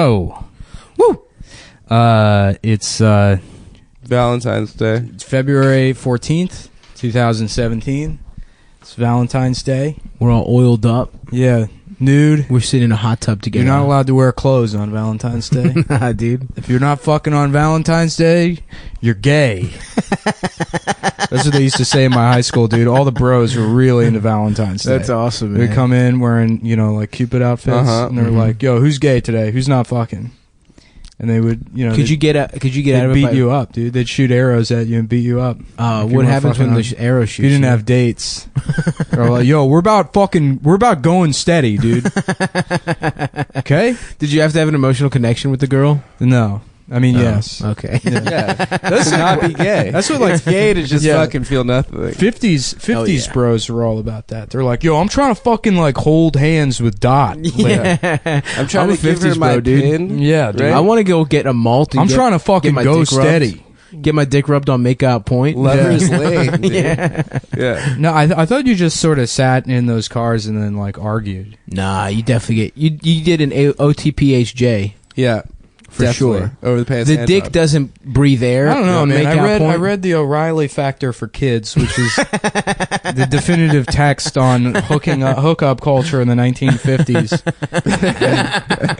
Oh. Woo! It's Valentine's Day. It's February 14th, 2017. It's Valentine's Day. We're all oiled up. Yeah. Nude. We're sitting in a hot tub together. You're not allowed to wear clothes on Valentine's Day. Nah, dude. If you're not fucking on Valentine's Day, you're gay. That's what they used to say in my high school, dude. All the bros were really into Valentine's Day. That's awesome, man. They come in wearing, like Cupid outfits, and they're like, "Yo, who's gay today? Who's not fucking?" And they would, Could you get out of it? Beat you up, dude. They'd shoot arrows at you and beat you up. What happens when the arrow shoots? You didn't have dates. They're like, "Yo, we're about going steady, dude." Okay. Did you have to have an emotional connection with the girl? No. I mean, yes. Okay. Yeah. That's not be gay. That's what, like, it's gay to just fucking feel nothing. 50s bros are all about that. They're like, "Yo, I'm trying to fucking like hold hands with Dot." Yeah. I'm trying to give her my pin. Yeah, dude. Right? I want to go get a malt. And I'm trying to fucking go steady. Get my dick rubbed on make out point. Lever's lane, dude. Yeah. No, I thought you just sort of sat in those cars and then like argued. Nah, you definitely you did an OTPHJ. Yeah. For definitely. Sure. Over the pants. The dick doesn't breathe air. I don't know, man. I point. read the O'Reilly factor for kids, which is the definitive text on hookup culture in the 1950s.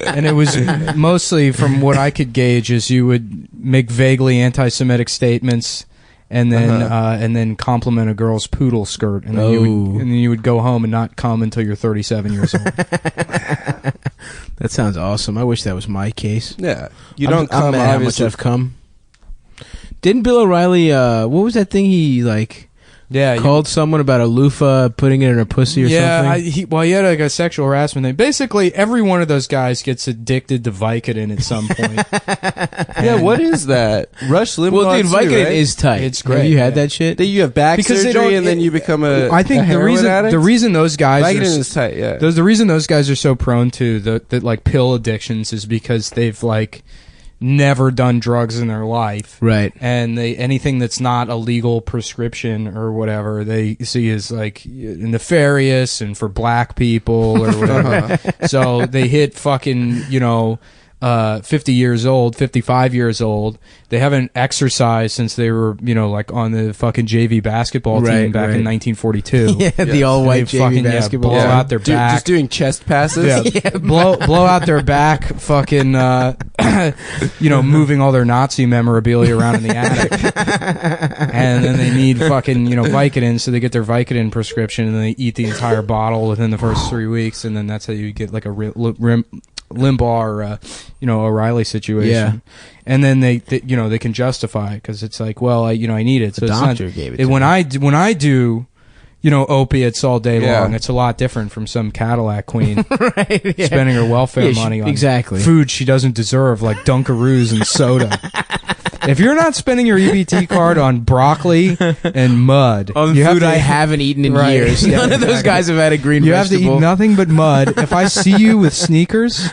and it was mostly, from what I could gauge, is you would make vaguely anti-Semitic statements and then compliment a girl's poodle skirt, and then you would go home and not come until you're 37 years old. That sounds awesome. I wish that was my case. Yeah, you don't come. I'm mad how much I've come. Didn't Bill O'Reilly? What was that thing he like? Yeah, called someone about a loofah putting it in her pussy or something. He had like a sexual harassment thing. Basically, every one of those guys gets addicted to Vicodin at some point. Yeah, what is that? Rush Limbaugh. Well, dude, Vicodin right? is tight. It's great. Have you had that shit? That you have back surgery and then you become a. I think the reason those guys Vicodin is tight. Yeah, the reason those guys are so prone to the like pill addictions is because they've like never done drugs in their life, right? And anything that's not a legal prescription or whatever they see as like nefarious and for black people or whatever. So they hit fucking 50 years old, 55 years old. They haven't exercised since they were, like on the fucking JV basketball team back in 1942. Yeah, the all-white JV basketball. Blow out their back. Just doing chest passes. Yeah, blow out their back, fucking, moving all their Nazi memorabilia around in the attic. And then they need fucking, Vicodin, so they get their Vicodin prescription and they eat the entire bottle within the first 3 weeks, and then that's how you get like a Limbaugh or O'Reilly situation. Yeah. And then they can justify it because it's like, well, I need it. So the doctor gave it to when me. I do opiates all day long, it's a lot different from some Cadillac queen right, spending her welfare money on food she doesn't deserve, like Dunkaroos and soda. If you're not spending your EBT card on broccoli and mud, on food I haven't eaten in years, none of those guys have had a green vegetable. You have to eat nothing but mud. If I see you with sneakers,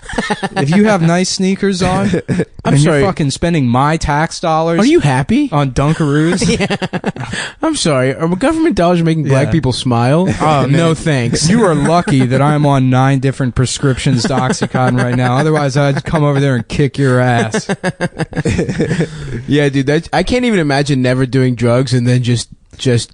if you have nice sneakers on, you're fucking spending my tax dollars. Are you happy on Dunkaroos? Yeah. I'm sorry. Are government dollars making black people smile? Oh, no thanks. You are lucky that I'm on 9 different prescriptions to OxyContin right now. Otherwise, I'd come over there and kick your ass. Yeah, dude, I can't even imagine never doing drugs and then just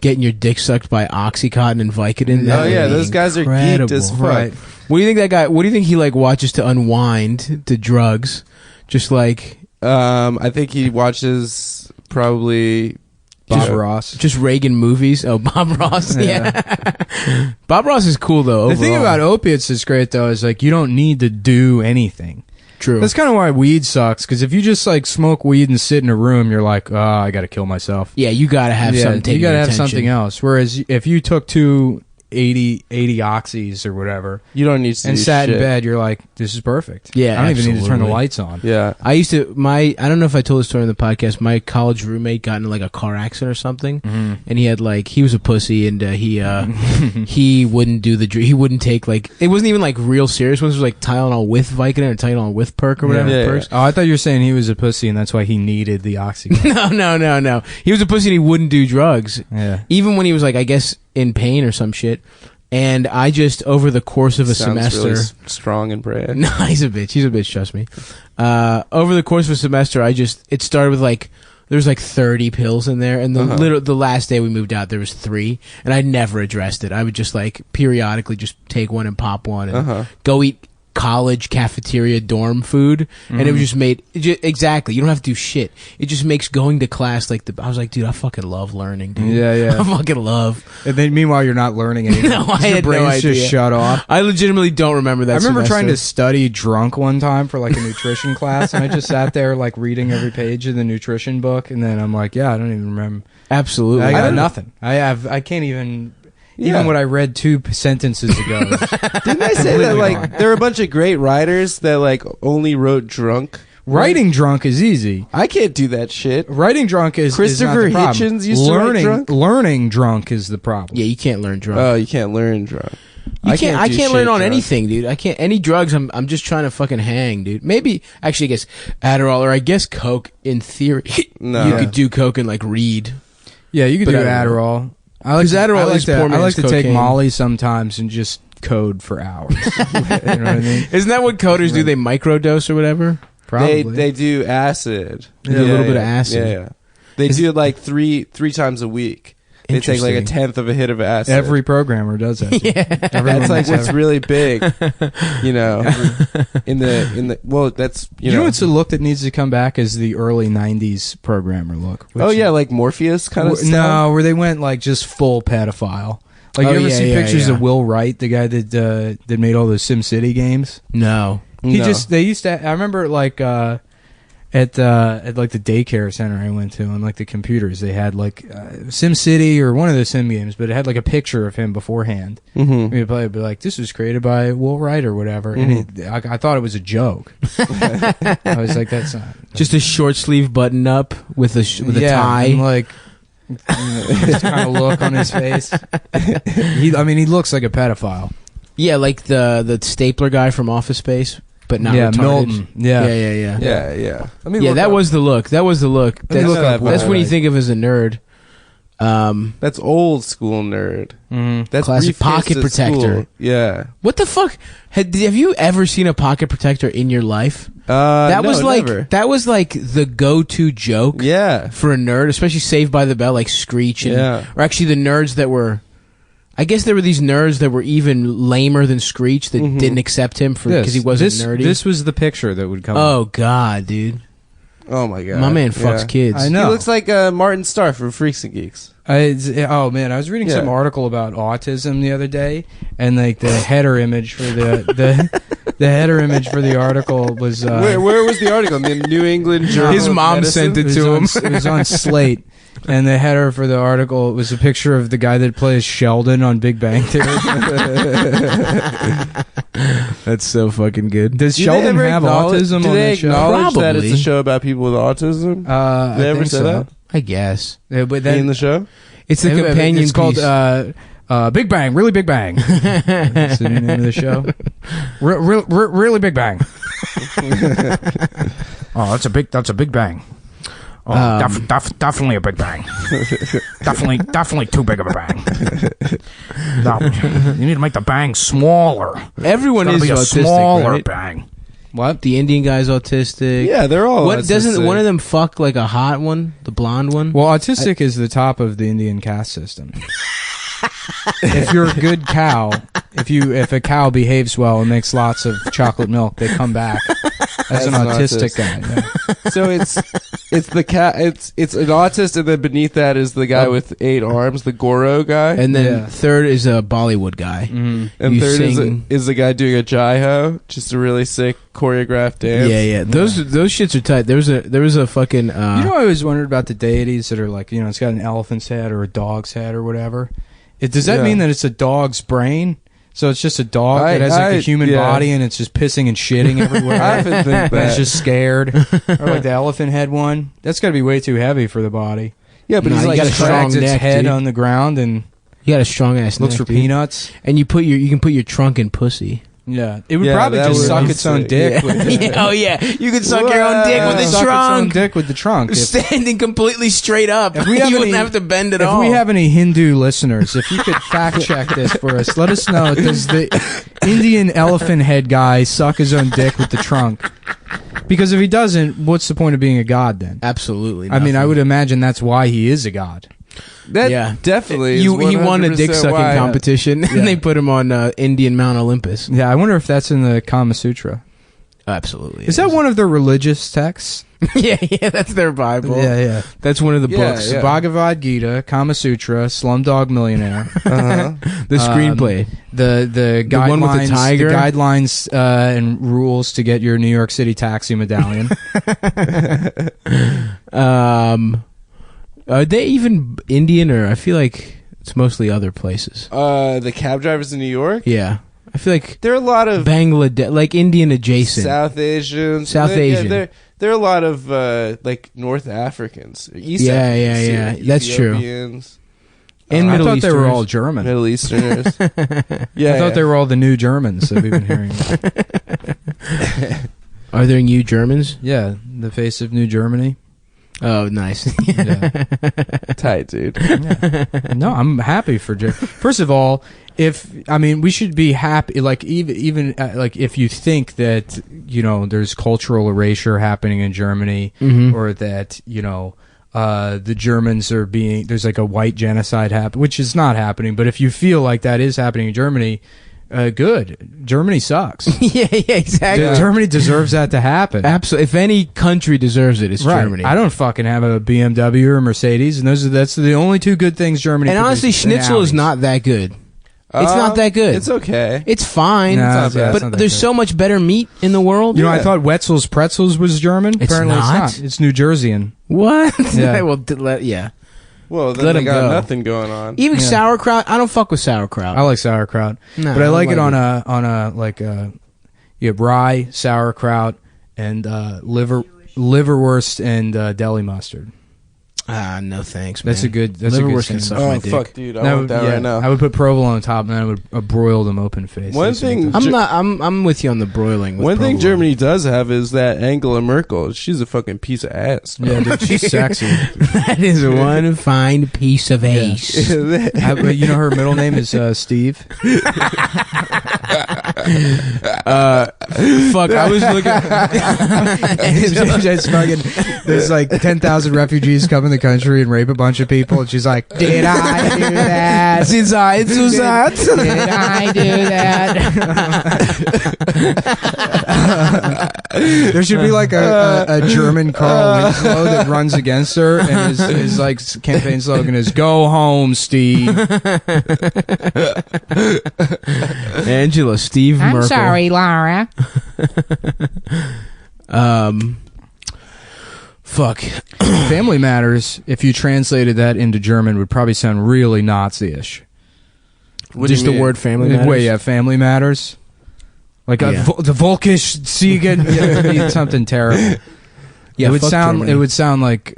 getting your dick sucked by OxyContin and Vicodin. Oh yeah, those guys are geeked as fuck. Right. What do you think that guy? What do you think he like watches to unwind to drugs? Just like, I think he watches probably Bob Ross, just Reagan movies. Oh, Bob Ross, yeah. Bob Ross is cool though. The thing about opiates is great though is like you don't need to do anything. True. That's kind of why weed sucks, because if you just like smoke weed and sit in a room, you're like, oh, I gotta kill myself. Yeah, you gotta have something. You gotta have something else. Whereas if you took 80 oxys or whatever, you don't need to and sat in bed, you're like, this is perfect. Yeah, I don't even need to turn the lights on. Yeah, I used to I don't know if I told this story in the podcast. My college roommate got into like a car accident or something, and he had like he was a pussy, and he wouldn't do he wouldn't take like it wasn't even like real serious ones. It was like Tylenol with Vicodin or Tylenol with Perk or whatever. Yeah. Oh, I thought you were saying he was a pussy and that's why he needed the oxygen. No. He was a pussy and he wouldn't do drugs. Yeah, even when he was like I guess in pain or some shit. And I just, over the course of a Sounds semester, really strong and brave. no, he's a bitch, trust me. Over the course of a semester, it started with like, there's like 30 pills in there, and the last day we moved out, there was 3, and I never addressed it. I would just like periodically just take one and pop one, and go eat college cafeteria dorm food, and it was just made exactly. You don't have to do shit. It just makes going to class like I was like, dude, I fucking love learning, dude. Yeah. I fucking love. And then meanwhile, you're not learning anything. No, I Your had no brain's idea. just shut off. I legitimately don't remember that. I remember trying to semester. study drunk one time for like a nutrition class, and I just sat there like reading every page of the nutrition book, and then I'm like, yeah, I don't even remember. Absolutely, I got don't- nothing. I can't even. Yeah. Even what I read 2 sentences ago. Didn't I say that Completely like gone. there were a bunch of great writers that like only wrote drunk? Writing drunk is easy. I can't do that shit. Writing drunk is Christopher is not the problem. Hitchens used to write learning, drunk? Learning drunk is the problem. Yeah, you can't learn drunk. Oh, you can't learn drunk. I can't do learn shit on drunk. anything, dude. I can't any drugs. I'm just trying to fucking hang, dude. Maybe actually, I guess Adderall or I guess Coke. In theory, No. you Yeah. could do Coke and like read. Yeah, you could But do I don't know. Adderall. I like 'Cause Adderall I like is to, poor I like man's to take cocaine. Molly sometimes and just code for hours. You know what I mean? Isn't that what coders do? Right. They microdose or whatever. Probably. They do acid. They do a little bit of acid. Yeah. They do it like three times a week. They take like a Interesting. 1/10 of a hit of acid. Every programmer does that. Yeah. Everyone That's like does what's that. really big, you know. in the well, that's You know what's a look that needs to come back is the early '90s programmer look. Oh yeah, like Morpheus kind of stuff. No, where they went like just full pedophile. Like Oh, you ever yeah, see yeah, pictures yeah. of Will Wright, the guy that made all those SimCity games? No. They used to. I remember like at like the daycare center I went to on like the computers, they had like SimCity or one of the Sim games, but it had like a picture of him beforehand. Mm-hmm. We'd play, be like, "This was created by Will Wright or whatever," and I thought it was a joke. I was like, "That's not Just a short sleeve button up with a tie. and like." This kind of look on his face. He looks like a pedophile. Yeah, like the stapler guy from Office Space, but not Yeah, retarded. Milton. Yeah. Yeah. Yeah. Let me Yeah, look that up- was the look. That's, look up that's Will when you Wright. think of as a nerd. That's old school nerd. Mhm. That's Classic briefcase pocket at protector. school. Yeah. What the fuck? Have you ever seen a pocket protector in your life? That no, was like never. the go-to joke Yeah. for a nerd, especially Saved by the Bell, like Screech, and, Yeah. or actually the nerds that were. I guess there were these nerds that were even lamer than Screech that didn't accept him because he wasn't nerdy. This was the picture that would come. up. Oh God, dude, Oh my god. my man fucks Yeah. kids. I He know. looks like Martin Starr from Freaks and Geeks. Oh man, I was reading some Yeah. article about autism the other day, and like the header image for the header image for the article was Where was the article? In the New England Journal His of mom Medicine? sent it was to on- him. It was on Slate, and the header for the article was a picture of the guy that plays Sheldon on Big Bang Theory. That's so fucking good. Does Do they Sheldon ever have acknowledge- autism Do on they that show? acknowledge that it's Probably. a show about people with autism? I They ever think say so. that? I guess Yeah, but In then the show? it's the companion It's called piece. Big Bang, really Big Bang. That's the name of the show. Really Big Bang. Oh, that's a big bang. Oh, definitely a big bang. definitely too big of a bang. No, you need to make the bang smaller. Everyone It's is gotta be a autistic, smaller right? bang. What? The Indian guy's autistic. Yeah, they're all What doesn't autistic. one of them fuck like a hot one, the blonde one? Well, autistic is the top of the Indian caste system. If you're a good cow, if a cow behaves well and makes lots of chocolate milk, they come back as an autistic guy. Yeah. So it's the cat. It's an autist, and then beneath that is the guy with 8 arms, the Goro guy, And then Yeah. third is a Bollywood guy. Mm-hmm. and you third sing- is the guy doing a jaiho, just a really sick choreographed dance. Yeah. Those shits are tight. There was a fucking. You know, I always wondered about the deities that are like, it's got an elephant's head or a dog's head or whatever. Does that Yeah. mean that it's a dog's brain? So it's just a dog I- that has like I- a human yeah. body and it's just pissing and shitting everywhere. I often think And it's that. just scared. Or like the elephant head one. That's got to be way too heavy for the body. Yeah, but Nah, he's you like got a strong Drags its neck, head dude. on the ground and you got a strong ass looks neck, for dude. peanuts. And you can put your trunk in pussy. Yeah, it would Yeah, probably that just would suck be its own sick. dick. Yeah. With the, Oh yeah, you could suck your own dick with the suck its own trunk, dick with the trunk. If, standing completely straight up. If we have You wouldn't any- have to bend at if all. we have any Hindu listeners, if you could fact check this for us, let us know. Does the Indian elephant head guy suck his own dick with the trunk? Because if he doesn't, what's the point of being a god then? Absolutely. I mean, I nothing. would imagine that's why he is a god. That Yeah. definitely. He is won a 100% dick sucking why. competition, Yeah. and they put him on Indian Mount Olympus. Yeah, I wonder if that's in the Kama Sutra. Absolutely. Is that one of their religious texts? yeah, that's their Bible. Yeah. That's one of the Yeah, books. yeah. Bhagavad Gita, Kama Sutra, Slumdog Millionaire. Uh-huh. The screenplay. The guidelines, one with the tiger? guidelines and rules to get your New York City taxi medallion. Are they even Indian, or I feel like it's mostly other places? The cab drivers in New York. Yeah, I feel like There are a lot of Bangladesh, like Indian adjacent. South Asians. South Asian. There are a lot of like North Africans, East Yeah, Africans, yeah, yeah. That's true. Ethiopians, And I Middle thought they were Easterners. all German. Middle Easterners. Yeah, I thought they were all the new Germans that we've been hearing about. Are there new Germans? Yeah, the face of New Germany. Oh, nice. Yeah. tight, dude. No, I'm happy for First of all, we should be happy. Like even like if you think that there's cultural erasure happening in Germany, Mhm. or that the Germans are there's like a white genocide happen, which is not happening. But if you feel like that is happening in Germany, good. Germany sucks. yeah, exactly. Germany deserves that to happen. Absolutely. If any country deserves it, it's Right. Germany. I don't fucking have a BMW or a Mercedes, and that's the only two good things Germany. and honestly, produces, and schnitzel is Audis. not that good. It's not that good. It's okay. It's fine, No, not bad. it's but not that there's good. so much better meat in the world. I Yeah. thought Wetzel's Pretzels was German. It's Apparently not? it's not. It's New Jerseyan. What? Yeah. well, yeah. Well, then Let they 'em got go. nothing going on. Even Yeah. sauerkraut. I don't fuck with sauerkraut. I like sauerkraut, No, but I like it don't on a like rye, sauerkraut, and liverwurst and deli mustard. No thanks, man. That's a good. That's a Liverwurst good can sandwich. suck Oh my dick. fuck, dude! I That want would- that yeah, right now. I would put provolone on top, and then I would broil them open face. One That's what thing- it does. I'm with you on the broiling. With One thing provolone. Germany does have is that Angela Merkel. She's a fucking piece of ass. Yeah, dude, she's sexy. that is one fine piece of ace. But you know her middle name is Steve. Fuck, I was looking. It's fucking, there's like 10,000 refugees come in the country and rape a bunch of people, and she's like, "Did I do that? Did I do that? Did I do that?" There should be like a German Carl Winslow that runs against her, and his like campaign slogan is "Go home, Steve." Angela, Steve I'm Merkel. sorry, Laura. Fuck. Family Matters, if you translated that into German, would probably sound really Nazi-ish. What do Just you the mean? word family matters. Wait, yeah, Family Matters. Like Yeah. the Volkisch Siegen, it would be something terrible. Yeah, it would fuck sound. Germany. It would sound like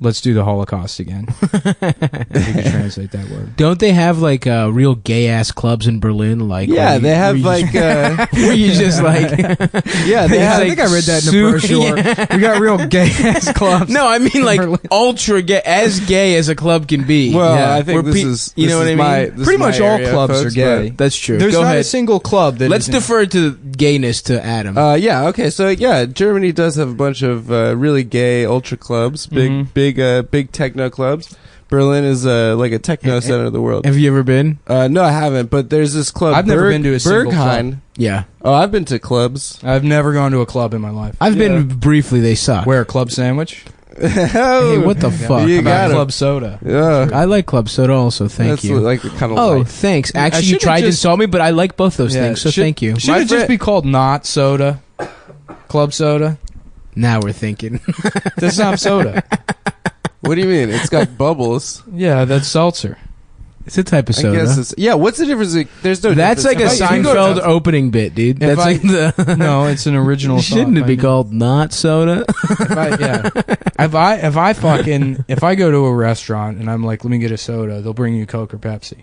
let's do the Holocaust again. If you could translate that word. Don't they have like real gay ass clubs in Berlin? Like Yeah, they have where you like. just, where you just like Yeah, they Yeah, have. I think I read that in a Su- brochure. Yeah. We got real gay ass clubs. No, I mean like Berlin. ultra gay, as gay as a club can be. Well, Yeah. I think Where this pe- is. you this know what is I my- mean? this Pretty is much my all area, clubs folks, are gay. That's true. There's Go not ahead. a single club that Let's isn't- defer to gayness to Adam. Yeah. Okay. So yeah, Germany does have a bunch of really gay ultra clubs, big techno clubs. Berlin is like a techno center of the world. Have you ever been? No, I haven't. But there's this club. I've never been to a single Berghain. Yeah, Oh, I've been to clubs. I've never gone to a club in my life. I've Yeah. been briefly. They suck. Where Club Sandwich? Hey, what the fuck? You How got about it. Club Soda? Yeah. I like club soda also. Thank That's you. like kind of. Oh, light. thanks. Actually, you should've tried to just- insult me, but I like both those Yeah, things, so should- thank you. Should it just friend- be called Not Soda? Club Soda? Now we're thinking. That's not soda. What do you mean? It's got bubbles. Yeah, that's seltzer. It's a type of I soda. guess it's. Yeah. What's the difference? There's no. That's like a difference. If you go Seinfeld to- opening bit, dude. If That's I- like the. No, it's an original. Shouldn't it be called not soda? If I go to a restaurant and I'm like, let me get a soda, they'll bring you Coke or Pepsi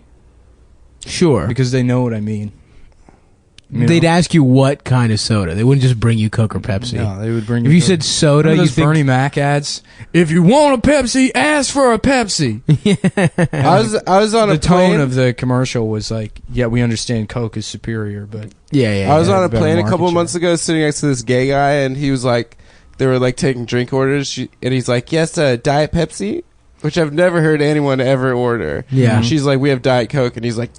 Sure. because they know what I mean. They'd ask you what kind of soda. They wouldn't just bring you Coke or Pepsi. No, they would bring. If you said soda, you those think Bernie Mac ads. If you want a Pepsi, ask for a Pepsi. I was on The a plane. tone of the commercial was like, "Yeah, we understand Coke is superior, but yeah. I was on a better plane a market couple of share. months ago, sitting next to this gay guy, and he was like, they were like taking drink orders, and he's like, "Yes, Diet Pepsi," which I've never heard anyone ever order. Yeah. And she's like, "We have Diet Coke," and he's like,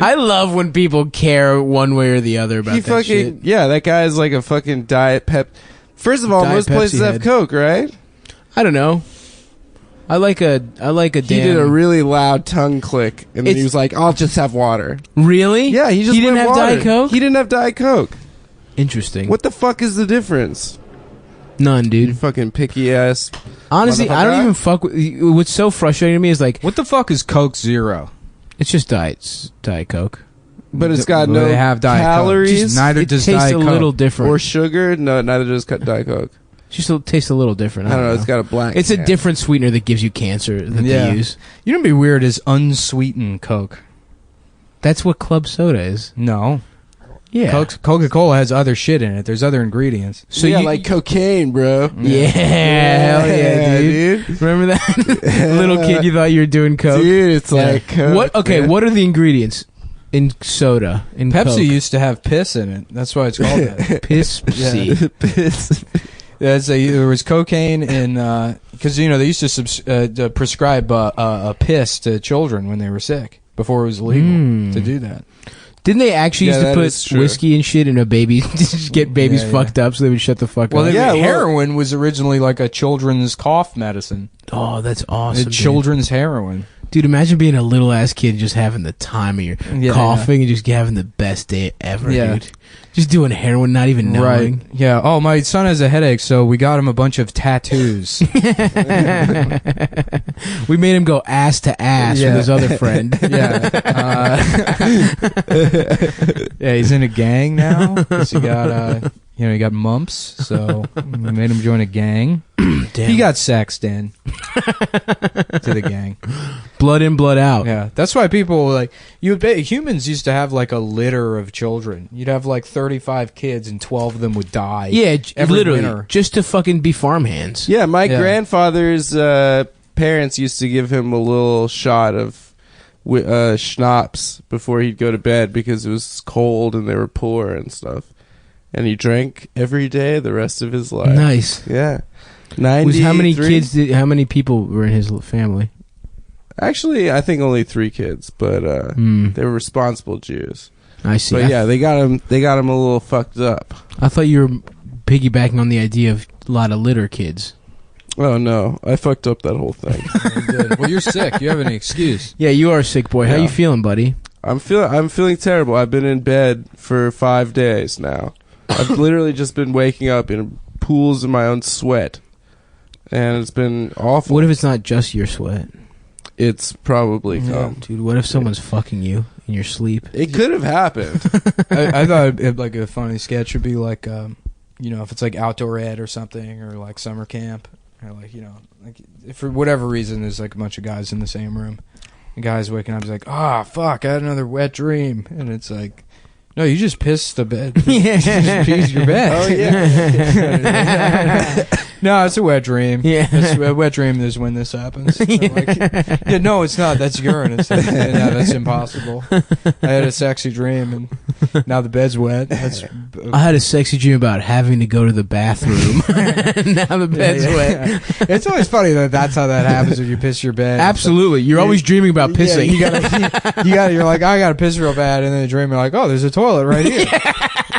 I love when people care one way or the other about he that fucking shit. yeah, that guy is like a fucking Diet Pep. First of all, Diet most places Pepsi have head. Coke, right? I don't know. I like a He damn. did a really loud tongue click, and then he It's- was like, "I'll just have water." Really? Yeah, he just didn't went have water. Diet Coke. He didn't have Diet Coke. Interesting. What the fuck is the difference? None, You dude. fucking picky ass. Honestly, I don't motherfucker. even fuck with. What's so frustrating to me is like what the fuck is Coke Zero? it's just Diet Coke. But it's got Well, no they have Diet Coke. calories Just neither It does tastes Diet a Coke. little different. or sugar. No, neither does Diet Coke. Tastes a little different. I don't know. It's got a black. It's a can. different sweetener that gives you cancer that Yeah. they use. You know what'd be weird is unsweetened Coke. That's what club soda is. No, Yeah. Coca-Cola has other shit in it. There's other ingredients. So yeah, you like cocaine, bro. Yeah, hell yeah, dude. Remember that little kid you thought you were doing coke? Dude, it's Yeah. like Coke, what? Okay, man. what are the ingredients in soda? In Pepsi Coke? used to have piss in it. That's why it's called that. Piss. Yeah. Piss. There was cocaine in because they used to prescribe piss to children when they were sick before it was legal to do that. Didn't they actually Yeah, used to that is put true. whiskey and shit in a baby to just get babies Yeah, yeah. fucked up so they would shut the fuck Well, up? Yeah, well- heroin was originally like a children's cough medicine. Oh, that's awesome. Dude. Children's heroin. Dude, imagine being a little ass kid just having the time of your Yeah, coughing and just having the best day ever, Yeah. dude. Just doing heroin, not even knowing. Right. Yeah. Oh, my son has a headache, so we got him a bunch of tattoos. We made him go ass to ass Yeah. with his other friend. Yeah. Yeah, he's in a gang now. 'Cause he got, he got mumps, so we made him join a gang. Damn. He got sexed in to the gang. blood in, blood out. Yeah, that's why people like humans used to have like a litter of children. You'd have like 35 kids, and 12 of them would die. Yeah, every literally, winter. just to fucking be farmhands. Yeah, my Yeah. grandfather's parents used to give him a little shot of schnapps before he'd go to bed because it was cold and they were poor and stuff. And he drank every day the rest of his life. Nice. Yeah. How many 93? kids? How many people were in his family? Actually, I think only 3 kids, but they were responsible Jews. I see. But yeah, they got him a little fucked up. I thought you were piggybacking on the idea of a lot of litter kids. Oh no, I fucked up that whole thing. You did. Well, you're sick. You have any excuse. Yeah, you are a sick boy. How Yeah. you feeling, buddy? I'm feeling terrible. I've been in bed for 5 days now. I've literally just been waking up in pools of my own sweat, and it's been awful. What if it's not just your sweat? It's probably come. Dude, what if someone's fucking you in your sleep? It could have happened. I thought like a funny sketch would be like, if it's like outdoor ed or something, or like summer camp, or like if for whatever reason there's like a bunch of guys in the same room. The guy's waking up, he's like, fuck, I had another wet dream, and it's like, no, you just pissed the bed. You just peed your bed. Oh yeah. No, it's a wet dream. Yeah. It's a wet dream is when this happens. No, it's not. That's urine. It's like, no, that's impossible. I had a sexy dream, and now the bed's wet. I had a sexy dream about having to go to the bathroom. Now the bed's wet. Yeah. It's always funny that that's how that happens if you piss your bed. Absolutely. You're always dreaming about pissing. You're like, I gotta piss real bad, and then the dream, you're like, oh, there's a toilet right here.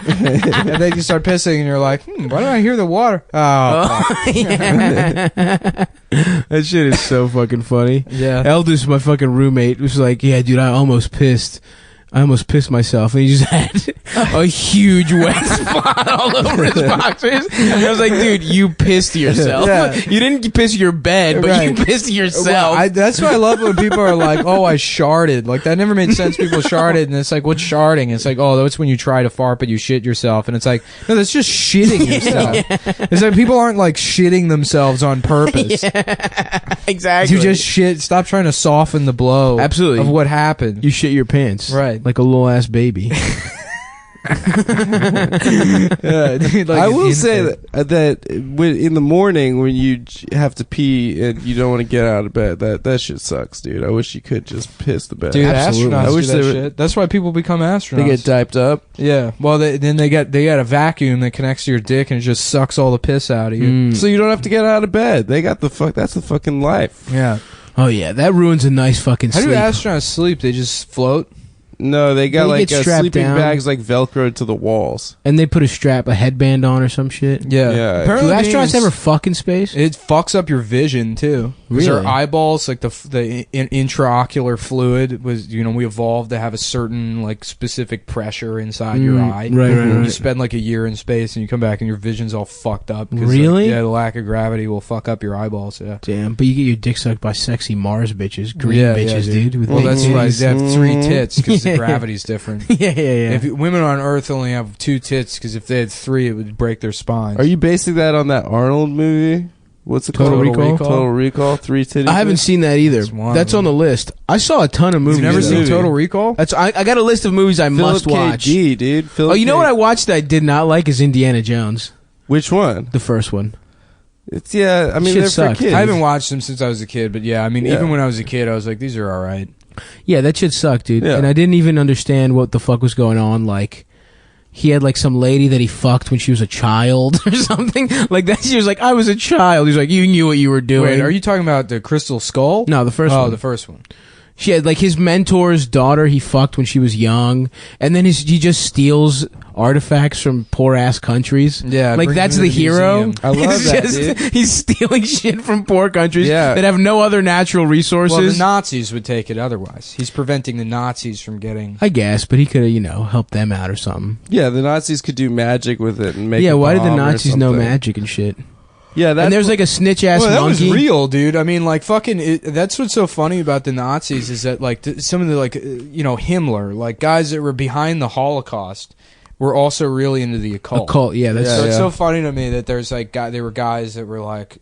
And then you start pissing, and you're like, why do I hear the water? Oh, Yeah. That shit is so fucking funny. yeah. Eldest, my fucking roommate, was like, yeah, dude, I almost pissed myself, and he just had a huge wet spot all over his boxers. And I was like, dude, you pissed yourself. Yeah. You didn't piss your bed, but Right. you pissed yourself. Well, that's why I love when people are like, "Oh, I sharded." Like that never made sense. People sharded, and it's like, "What's sharding?" It's like, "Oh, that's when you try to fart but you shit yourself." And it's like, "No, that's just shitting yourself." It's like people aren't like shitting themselves on purpose. Exactly. You just shit. Stop trying to soften the blow. Absolutely. Of what happened. You shit your pants. Right. like a little ass baby. Yeah, dude, like I an will say infant. that in the morning when you have to pee and you don't want to get out of bed, that shit sucks, dude. I wish you could just piss the bed. Dude, Absolutely. astronauts I wish do that they would- shit. That's why people become astronauts. They get diped up. Yeah. Well, then they got a vacuum that connects to your dick and it just sucks all the piss out of you. So you don't have to get out of bed. They got that's the fucking life. Yeah. Oh yeah, that ruins a nice fucking How sleep. do astronauts sleep? They just float. No, they got They like get strapped sleeping down. bags like Velcroed to the walls. And they put a headband on or some shit. Yeah. Yeah. Do Apparently astronauts ever fuck in space? It fucks up your vision too. Because Really? our eyeballs, like the intraocular fluid, was we evolved to have a certain like specific pressure inside your eye. right. You spend like a year in space and you come back and your vision's all fucked up. 'cause, Really? the lack of gravity will fuck up your eyeballs. Yeah. Damn, but you get your dick sucked by sexy Mars bitches, green Yeah, bitches, dude. With Well, big that's titties. right. They have 3 tits because Yeah. the gravity's different. yeah. If women on Earth only have 2 tits, because if they had 3, it would break their spines. Are you basing that on that Arnold movie? What's it Total called? Recall? Total Recall. 3 titties. I haven't seen that either. That's one That's of on the list. I saw a ton of movies. You've never Movie. seen Movie. Total Recall? I got a list of movies I must Philip K. watch. G, dude. Oh, you know what I watched that I did not like is Indiana Jones, Which one? the first one. It's I mean Shit they're sucked. for kids. I haven't watched them since I was a kid, but yeah, I mean, Yeah. even when I was a kid, I was like, these are all right. Yeah, that shit sucked, dude. Yeah. And I didn't even understand what the fuck was going on. Like, he had like some lady that he fucked when she was a child or something. Like that. She was like, I was a child. He's like, you knew what you were doing. Wait, are you talking about the Crystal Skull? No, the first Oh, one. the first one. She had like his mentor's daughter he fucked when she was young, and then he just steals artifacts from poor ass countries. Yeah, like brings that's them the to the hero. museum. I love It's that, just- dude. He's stealing shit from poor countries Yeah. that have no other natural resources. Well, the Nazis would take it otherwise. He's preventing the Nazis from getting... I guess, but he could have, helped them out or something. Yeah, the Nazis could do magic with it and make. Yeah, a why did the bomb or Nazis know something. magic and shit? Yeah, And there's like a snitch ass Well, that monkey. was real, dude. I mean, like, that's what's so funny about the Nazis is that, like, some of the, like, Himmler, like, guys that were behind the Holocaust were also really into the occult. Occult, yeah, that's So it's so funny to me that there's, like, there were guys that were like,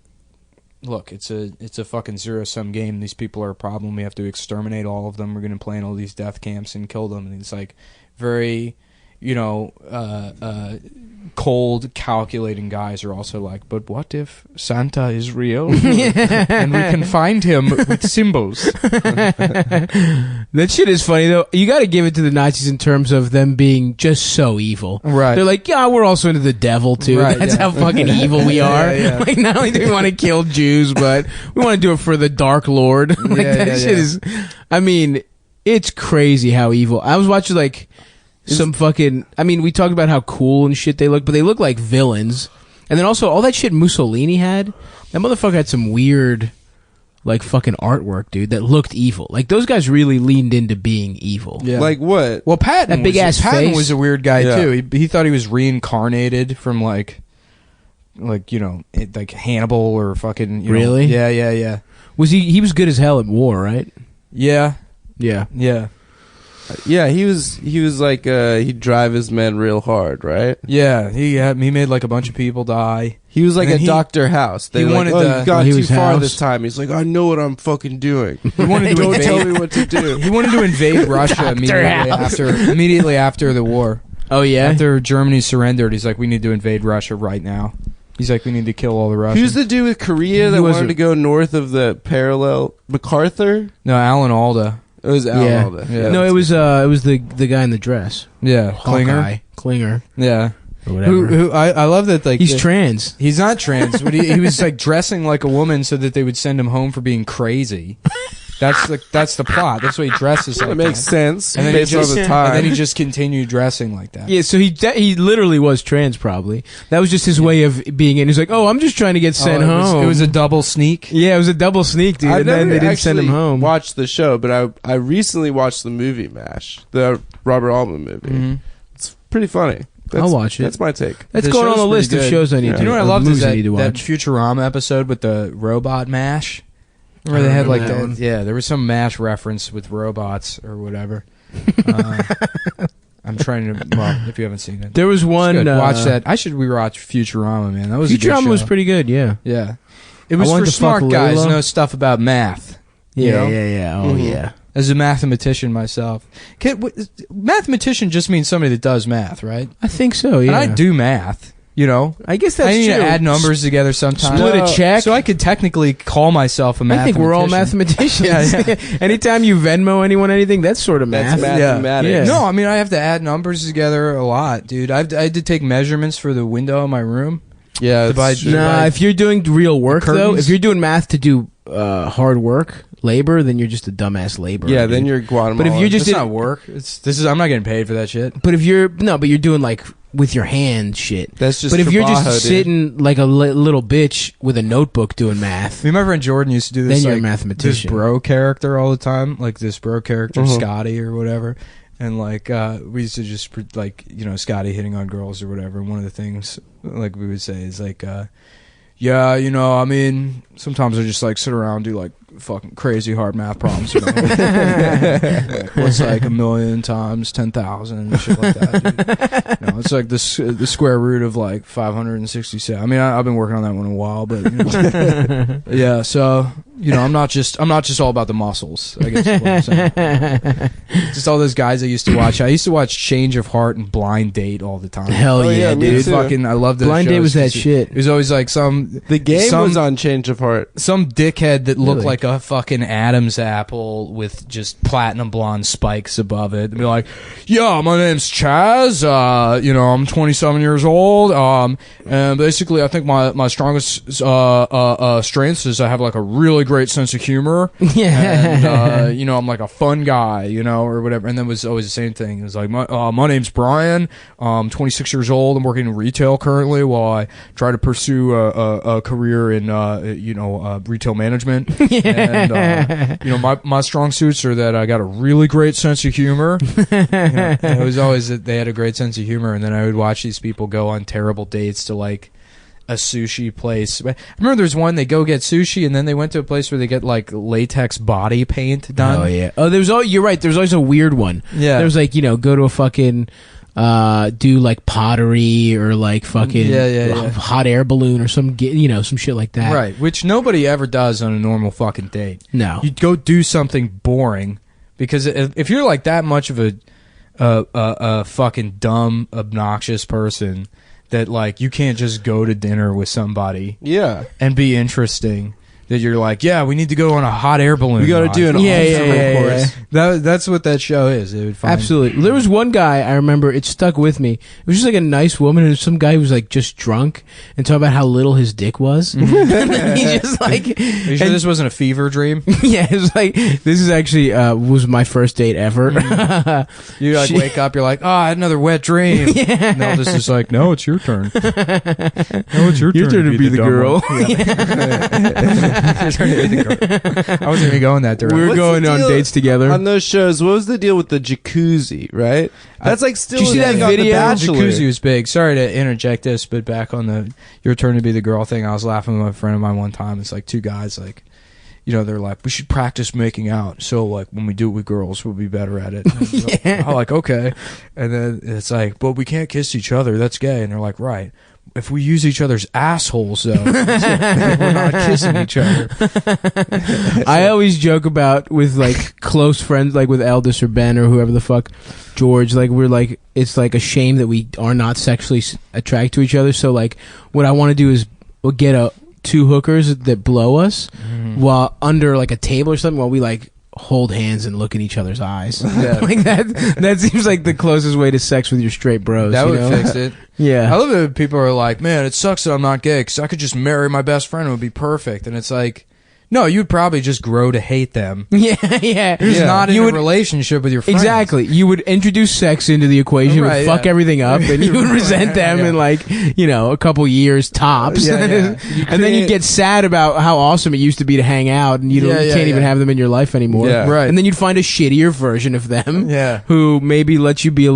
look, it's a fucking zero-sum game. These people are a problem. We have to exterminate all of them. We're going to plan all these death camps and kill them. And it's, like, very, cold, calculating guys are also like, but what if Santa is real and we can find him with symbols? That shit is funny though. You got to give it to the Nazis in terms of them being just so evil. Right. They're like, yeah, we're also into the devil too. Right, That's yeah. how fucking evil we Yeah, are. yeah. Like, not only do we want to kill Jews, but we want to do it for the Dark Lord. Like Yeah, that yeah, shit yeah. is. I mean, it's crazy how evil. I was watching like some fucking. I mean, we talked about how cool and shit they look, but they look like villains. And then also all that shit Mussolini had. That motherfucker had some weird, like fucking artwork, dude, that looked evil. Like those guys really leaned into being evil. Yeah. like what? Well, Patton, That big-ass Patton face. was a weird guy Yeah. too. He thought he was reincarnated from like like Hannibal or fucking Really? Yeah. Was he was good as hell at war, right? Yeah. Yeah. Yeah, he was like he'd drive his men real hard, right? Yeah, he made like a bunch of people die. He was like And a then Dr. House. They he like, wanted oh, the- you got he too was far House. this time. He's like, I know what I'm fucking doing. He wanted to Don't invade. tell me what to do. He wanted to invade Russia immediately after the war. Oh yeah. After Germany surrendered, he's like, we need to invade Russia right now. He's like, we need to kill all the Russians. Who's the dude with Korea that He was wanted a- to go north of the parallel? MacArthur? No, Alan Alda. It was Alan Yeah. Alda. Yeah. No, it was the guy in the dress. Yeah, Hawkeye. Klinger. Yeah. Or whatever. Who I love that like He's trans. he's not trans, but he was like dressing like a woman so that they would send him home for being crazy. That's the plot. That's why he dresses like That makes that. sense And then, he based on just, the and time. then he just continued dressing like that. Yeah, so he literally was trans probably. That was just his way of being in. He's like, "Oh, I'm just trying to get sent home." It was a double sneak. yeah, it was a double sneak, dude. I've And then never they didn't send him actually home. watched the show, but I recently watched the movie MASH, the Robert Altman movie. Mm-hmm. It's pretty funny. I'll watch it. That's my take. That's The going on show's the list pretty of good. shows I need Yeah. to. You know what I or loved is movies I that, need to that watch. Futurama episode with the robot mash. Where they had like remember that that. one. Yeah, there was some mash reference with robots or whatever. I'm trying to. Well, if you haven't seen it, There was It's one. good. Watch that. I should rewatch Futurama, man. That was a good Futurama was show. pretty good. Yeah. Yeah, it was wanted for to fuck smart guys. Layla. Know stuff about math. You Yeah. know? Yeah. Yeah. Oh Mhm. yeah. as a mathematician myself. Mathematician just means somebody that does math, right? I think so. Yeah, And I do math. You know, I guess that's I need true. to add numbers together sometimes. Split a check. So I could technically call myself a I mathematician. think we're all mathematicians. Yeah. Anytime you Venmo anyone anything, that's sort of math. That's mathematics. Yeah. No, I mean I have to add numbers together a lot, dude. I had to take measurements for the window in my room. Yeah, To buy- it's true. Nah, if you're doing real work though, curtains? if you're doing math to do hard work, labor, then you're just a dumbass laborer. yeah, dude. then you're Guatemala. But if you're just It's not work. I'm not getting paid for that shit. But if you're doing like with your hand shit. That's just. But if you're trabajo, just dude. sitting like a little bitch with a notebook doing math, I mean, my friend Jordan used to do this. Then you're a like, mathematician. This bro character all the time, like this bro character Mhm. Scotty or whatever, and like we used to just like Scotty hitting on girls or whatever. And one of the things like we would say is like, yeah, I mean, sometimes I just like sit around and do like fucking crazy hard math problems. Like, what's like 1,000,000 times 10,000 and shit like that. Dude. It's like the square root of like 567. I mean, I've been working on that one a while, but yeah. So I'm not just all about the muscles. I guess is what I'm saying. Just all those guys I used to watch. I used to watch Change of Heart and Blind Date all the time. hell Oh, yeah, yeah, me dude. too. Fucking, I love those Blind shows Date was that 'cause shit. It was always like The game was on Change of Heart. some dickhead that looked Really? like a fucking Adam's apple with just platinum blonde spikes above it. And be like, yeah, my name's Chaz. I'm 27 years old. And basically, I think my strongest strengths is I have like a really great sense of humor. Yeah. And I'm like a fun guy, or whatever. And then it was always the same thing. It was like, my name's Brian. I'm 26 years old. I'm working in retail currently while I try to pursue a career in retail management. And my strong suits are that I got a really great sense of humor. It was always that they had a great sense of humor, and then I would watch these people go on terrible dates to like a sushi place. I remember there's one, they go get sushi and then they went to a place where they get like latex body paint done. Oh yeah. Oh, you're right. There's always a weird one. Yeah. There's like go to a fucking do like pottery or like fucking hot air balloon or some shit like that. Right, which nobody ever does on a normal fucking date. No. You'd go do something boring, because if you're like that much of a fucking dumb, obnoxious person that like you can't just go to dinner with somebody Yeah. and be interesting, that you're like, yeah, we need to go on a hot air balloon. We got to ride. do an obstacle course. That's what that show is. It would find Absolutely. There was one guy I remember, it stuck with me. It was just like a nice woman, and some guy who was like just drunk and talking about how little his dick was. And then he just like, Are you sure this wasn't a fever dream? yeah, it was like, this is actually was my first date ever. You like wake up, you're like, oh, I had another wet dream. Yeah. And Elvis is like, no, it's your turn. No, it's your Your turn to be the dumb girl. one. Your turn to be the girl. I wasn't even going that direction. We were What's going the on deal dates together. On those shows, what was the deal with the jacuzzi, right? That's like still Did you see a that thing on The video? Bachelor. Jacuzzi was big. Sorry to interject this, but back on the your turn to be the girl thing, I was laughing with a friend of mine one time. It's like two guys, like, they're like, we should practice making out. So like when we do it with girls, we'll be better at it. Yeah. I'm like, okay. And then it's like, but we can't kiss each other. That's gay. And they're like, right. If we use each other's assholes, though, we're not kissing each other. I always joke about with like close friends, like with Eldis or Ben or whoever the fuck, George, like we're like, it's like a shame that we are not sexually attracted to each other. So like what I want to do is get two hookers that blow us while under like a table or something, while we like hold hands and look in each other's eyes. Yeah. Like that seems like the closest way to sex with your straight bros. That you would know? fix it. Yeah. I love it when people are like, man, it sucks that I'm not gay because I could just marry my best friend and it would be perfect. And it's like, no, you'd probably just grow to hate them. Yeah, yeah. You're just not in You a would- relationship with your friends. Exactly. You would introduce sex into the equation, you would Right, fuck yeah. everything up, and you would resent them Yeah. in like, a couple years tops. Yeah, yeah. And then you get sad about how awesome it used to be to hang out, and you can't even have them in your life anymore. Yeah. Right. And then you'd find a shittier version of them Yeah. who maybe lets you be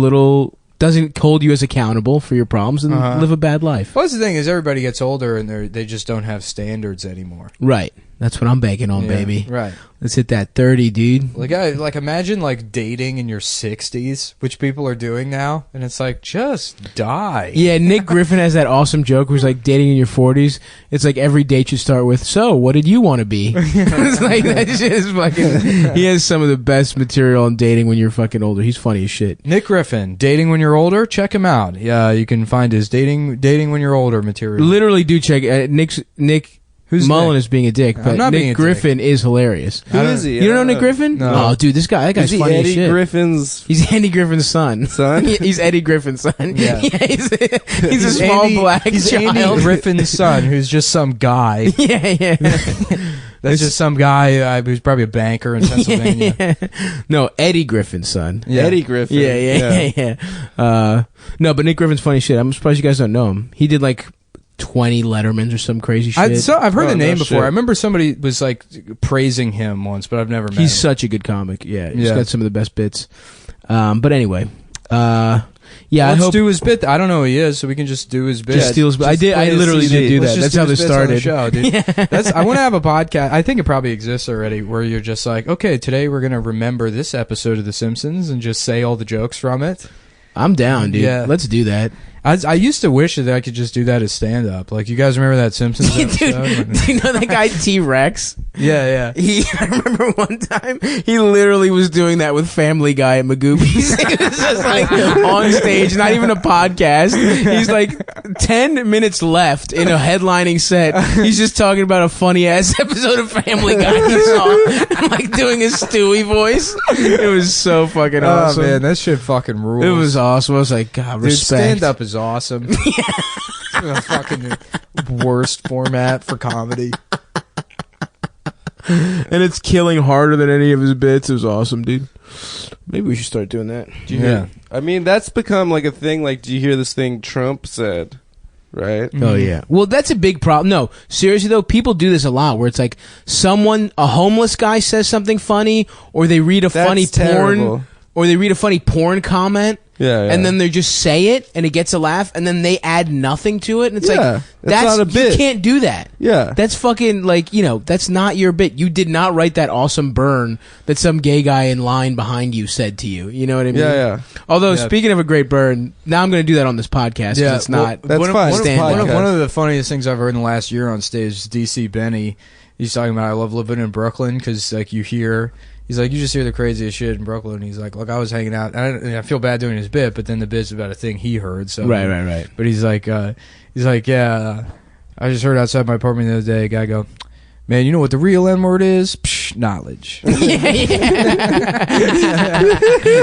doesn't hold you as accountable for your problems and live a bad life. Well, that's the thing is everybody gets older and they just don't have standards anymore. Right. That's what I'm banking on, baby. Right. Let's hit that 30, dude. Like imagine like dating in your 60s, which people are doing now, and it's like just die. Yeah, Nick Griffin has that awesome joke where he's like dating in your 40s. It's like every date should start with, so what did you want to be? It's like that shit is fucking. He has some of the best material on dating when you're fucking older. He's funny as shit. Nick Griffin, dating when you're older. Check him out. Yeah, you can find his dating when you're older material. Literally, do check Nick. Who's Mullen Nick? is being a dick, but I'm not being Nick a Griffin is hilarious. Who is he? You don't know Nick Griffin? No. Oh, dude, that guy's Is he funny as Eddie shit. Griffin's He's Andy Griffin's son. son? He's Eddie Griffin's son. Yeah. he's a small Andy, black he's child. Andy Griffin's son, who's just some guy. Yeah. That's just some guy who's probably a banker in Pennsylvania. Yeah. No, Eddie Griffin's son. Yeah. Eddie Griffin. Yeah. No, but Nick Griffin's funny shit. I'm surprised you guys don't know him. He did like 20 Lettermans or some crazy shit. I've heard the name no before. shit. I remember somebody was like praising him once, but I've never met him. He's such a good comic. Yeah, he's Yeah. got some of the best bits. But anyway, yeah, I Let's hope do his bit. I don't know who he is, so we can just do his bit. just steals. I did. I play his literally CD. did do Let's that. just That's how do his this bits on the started. show, dude. I want to have a podcast. I think it probably exists already, where you're just like, okay, today we're gonna remember this episode of The Simpsons and just say all the jokes from it. I'm down, dude. Yeah. Let's do that. I used to wish that I could just do that as stand up. Like, you guys remember that Simpsons Dude, episode? do you know that guy T-Rex? Yeah. I remember one time he literally was doing that with Family Guy at Magoobies. It was just like on stage, not even a podcast. He's like 10 minutes left in a headlining set. He's just talking about a funny ass episode of Family Guy he saw. I'm like doing a Stewie voice. It was so fucking awesome. Oh man, that shit fucking rules. It was awesome. I was like, God, Dude, respect. stand up is awesome. The fucking worst format for comedy. And it's killing harder than any of his bits. It was awesome, dude. Maybe we should start doing that. Yeah. I mean, that's become like a thing. Like, do you hear this thing Trump said? Right? Oh yeah. Well, that's a big problem. No, seriously though, people do this a lot where it's like a homeless guy says something funny, or they read a funny terrible. porn, or they read a funny porn comment. Yeah. And then they just say it, and it gets a laugh, and then they add nothing to it, and it's Yeah, like that's not a bit. You can't do that. Yeah. That's fucking like, that's not your bit. You did not write that awesome burn that some gay guy in line behind you said to you. You know what I mean? Yeah. Although Yeah. speaking of a great burn, now I'm going to do that on this podcast. Yeah, it's not. That's one of, fine. One of, Stand one, of, podcast. one of the funniest things I've heard in the last year on stage is DC Benny. He's talking about, I love living in Brooklyn, because like you hear... He's like, you just hear the craziest shit in Brooklyn. He's like, look, I was hanging out. I feel bad doing his bit, but then the bit's about a thing he heard. So Right. But he's like, yeah, I just heard outside my apartment the other day, a guy go, man, you know what the real N-word is? Psh, knowledge. I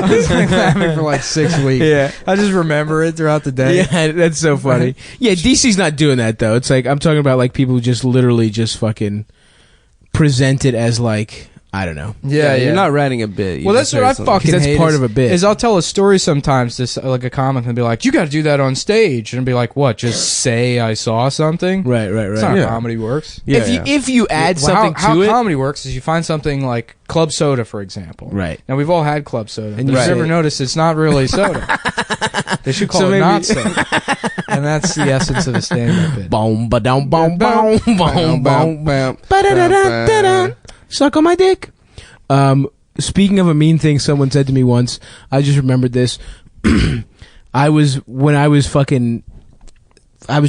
was like laughing for like 6 weeks. Yeah. I just remember it throughout the day. Yeah, that's so funny. Yeah, DC's not doing that though. It's like I'm talking about like people who just literally just fucking present it as like, I don't know. Yeah. You're not writing a bit. You Well, just that's what I heard something. fucking That's hate part is- of a bit. Is I'll tell a story sometimes to like a comic and be like, you got to do that on stage, and be like, what? Just say I saw something. Right. That's not how Yeah. comedy works. Yeah, if you add Well, something how to it, comedy works is you find something like club soda, for example. Right. Now we've all had club soda, And and you you've say- never noticed it's not really soda. They should call So it maybe- not soda. And that's the essence of a stand-up bit. boom, ba dum, boom, boom, boom, boom, Bam. ba-da-da-da-da-da. Suck on my dick. Speaking of a mean thing someone said to me once, I just remembered this. I was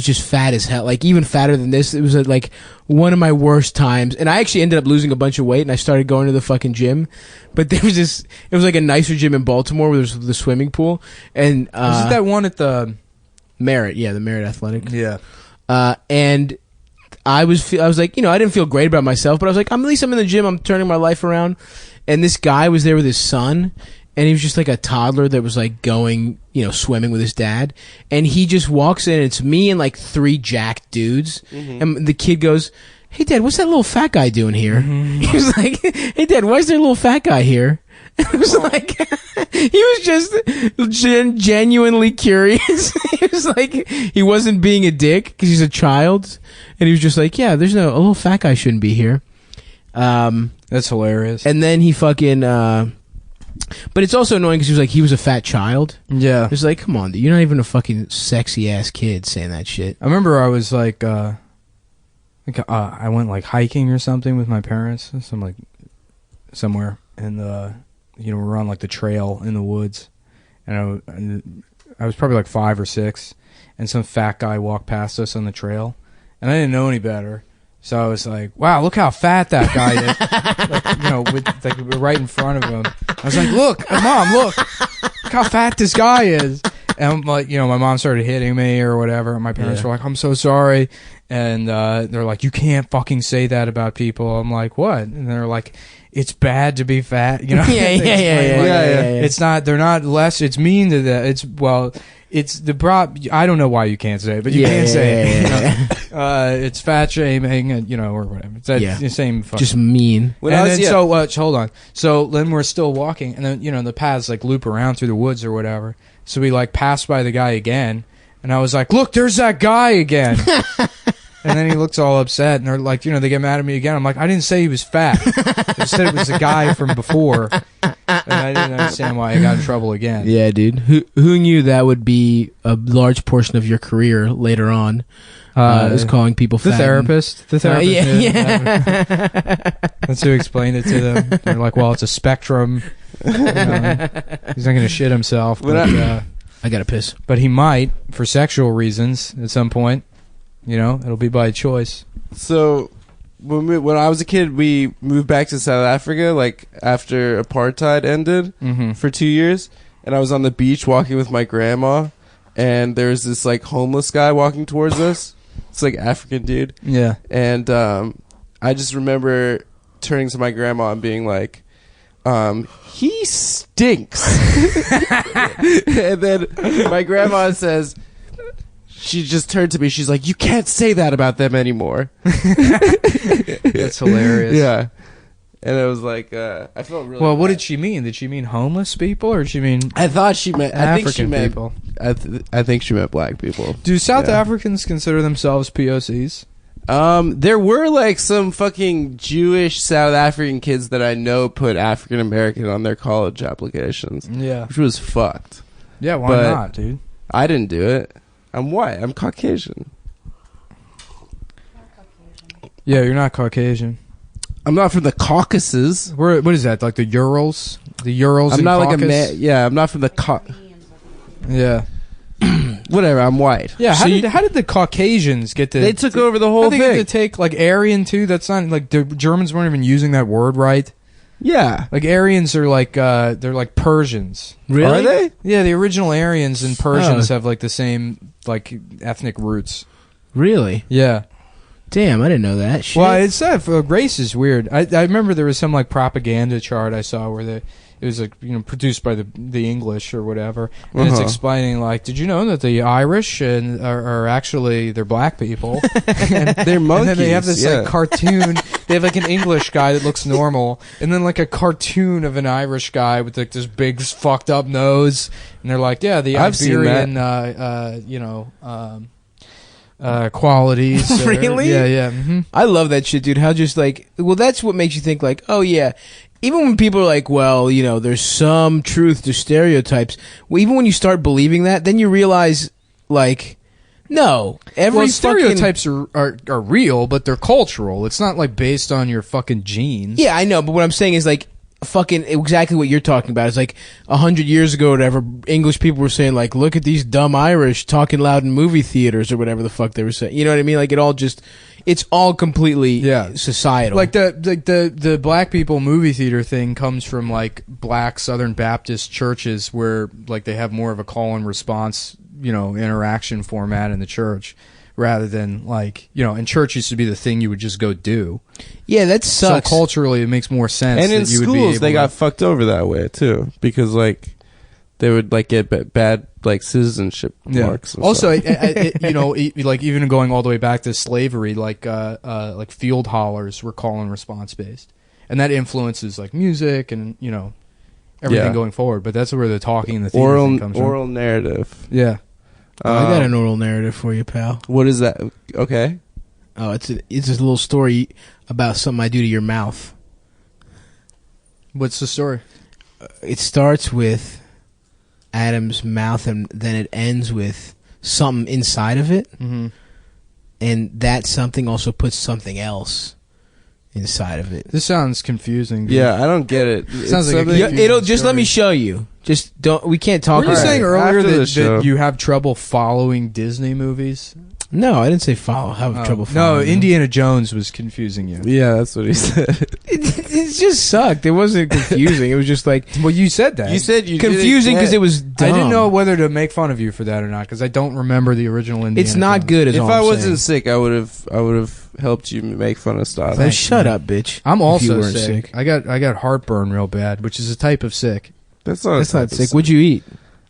just fat as hell, like even fatter than this. It was like one of my worst times, and I actually ended up losing a bunch of weight, and I started going to the fucking gym. But there was this, it was like a nicer gym in Baltimore where there's the swimming pool, and Is it that one at the Merit, the Merit Athletic. Yeah. And I was like, I didn't feel great about myself, but I was like, at least I'm in the gym. I'm turning my life around. And this guy was there with his son, and he was just like a toddler that was like going, swimming with his dad. And he just walks in, and it's me and like 3 jacked dudes. And the kid goes, hey, Dad, what's that little fat guy doing here? He was like, hey, Dad, why is there a little fat guy here? It was like, he was just genuinely curious. He was like, he wasn't being a dick because he's a child. And he was just like, yeah, a little fat guy shouldn't be here. That's hilarious. And then he fucking, but it's also annoying because he was a fat child. Yeah. It's like, come on, dude, you're not even a fucking sexy ass kid saying that shit. I remember I was like, Like, I went like hiking or something with my parents, somewhere, and we're on like the trail in the woods, and I was probably like 5 or 6, and some fat guy walked past us on the trail, and I didn't know any better, so I was like, "Wow, look how fat that guy is!" We're right in front of him. I was like, "Look, Mom, look how fat this guy is." And I'm like, my mom started hitting me or whatever. And my parents were like, "I'm so sorry." And they're like, "You can't fucking say that about people." I'm like, "What?" And they're like, "It's bad to be fat." Yeah. It's not. They're not less. It's mean to that. It's the prop. I don't know why you can't say it, but you can say it. It's fat shaming, and or whatever. It's the same. Fucking. Just mean. Hold on. So then we're still walking, and then the paths like loop around through the woods or whatever. So we like passed by the guy again, and I was like, "Look, there's that guy again." And then he looks all upset, and they're like, they get mad at me again. I'm like, "I didn't say he was fat. I said it was the guy from before." And I didn't understand why I got in trouble again. Yeah, dude. Who knew that would be a large portion of your career later on? Is calling people fat. The therapist. Yeah. That's who explained it to them. They're like, "Well, it's a spectrum. He's not going to shit himself, but I gotta piss. But he might for sexual reasons at some point. It'll be by choice." So when I was a kid, we moved back to South Africa, like after apartheid ended for 2 years, and I was on the beach walking with my grandma, and there was this like homeless guy walking towards us. It's like African dude. Yeah. And I just remember turning to my grandma and being like, "He stinks." And then my grandma says, she just turned to me, she's like, "You can't say that about them anymore." That's hilarious. Yeah. And it was like, I felt really Well, what bad. did she mean? Did she mean homeless people, or did she mean I thought she meant African people? I think she meant black people. Do South Yeah. Africans consider themselves POCs? There were like some fucking Jewish South African kids that I know put African American on their college applications, Yeah. which was fucked. Yeah, why But- not, dude? I didn't do it. I'm white. I'm Caucasian. Yeah, you're not Caucasian. I'm not from the Caucasus. What is that? Like the Urals? The Urals I'm and not Caucasus? like a man. Yeah, I'm not from the Yeah. Whatever. I'm white. Yeah, So how did the Caucasians get to... they took over the whole How did they thing. get to take, like, Aryan, too? That's not... Like, the Germans weren't even using that word right. Yeah. Like, Aryans are like, they're like Persians. Really? Are they? Yeah, the original Aryans and Persians have, like, the same, like, ethnic roots. Really? Yeah. Damn, I didn't know that. Shit. Well, it's race is weird. I remember there was some like propaganda chart I saw where it was like produced by the English or whatever, and it's explaining like, did you know that the Irish are actually they're black people? And They're monkeys. then they have this yeah. like cartoon. They have like an English guy that looks normal, and then like a cartoon of an Irish guy with like this big fucked up nose, and they're like, yeah, the I've seen Iberian, qualities. Really? Yeah. Mm-hmm. I love that shit, dude. How just like, well, that's what makes you think like, oh yeah. Even when people are like, well, there's some truth to stereotypes. Well, even when you start believing that, then you realize, like, no, every stereotypes are real, but they're cultural. It's not like based on your fucking genes. Yeah, I know, but what I'm saying is like, fucking exactly what you're talking about. It's like 100 years ago or whatever, English people were saying like, look at these dumb Irish talking loud in movie theaters or whatever the fuck they were saying. You know what I mean? Like it's all completely societal. Like the black people movie theater thing comes from like black Southern Baptist churches where like they have more of a call and response, interaction format in the church. Rather than like, and church used to be the thing you would just go do. Yeah, that sucks. So culturally, it makes more sense. And in that you would be schools, able they to- got fucked over that way too, because like they would like get bad like citizenship marks. And Also, stuff. like even going all the way back to slavery, like field hollers were call and response based, and that influences like music and everything going forward. But that's where the talking and the theater thing comes from. oral narrative. Yeah. I got an oral narrative for you, pal. What is that? Okay. Oh, it's a little story about something I do to your mouth. What's the story? It starts with Adam's mouth, and then it ends with something inside of it. Mm-hmm. and that something also puts something else inside of it. This sounds confusing. Dude. Yeah, I don't get it. Sounds like something- Yeah, it'll just let me show you. Just don't. We can't talk. Were you about saying it. earlier After the that show. you have trouble following Disney movies? No, I didn't say have trouble. No, Following them. Indiana Jones was confusing you. Yeah, that's what he said. It just sucked. It wasn't confusing. It was just like Well, you said that. You said you confusing because it was dumb. I didn't know whether to make fun of you for that or not because I don't remember the original Indiana. It's not Jones. good. Is If all I I'm wasn't saying. sick, I would have helped you make fun of stuff. So shut up, bitch. I'm if you also weren't sick. I got heartburn real bad, which is a type of sick. That's not. That's not sick. What'd you eat?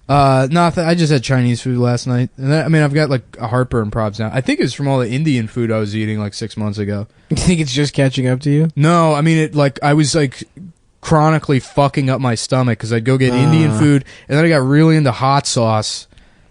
Nothing. I just had Chinese food last night, and I've got like a heartburn probs now. I think it's from all the Indian food I was eating like 6 months ago. You think it's just catching up to you? No, I mean it. Like I was like chronically fucking up my stomach because I'd go get Indian food, and then I got really into hot sauce,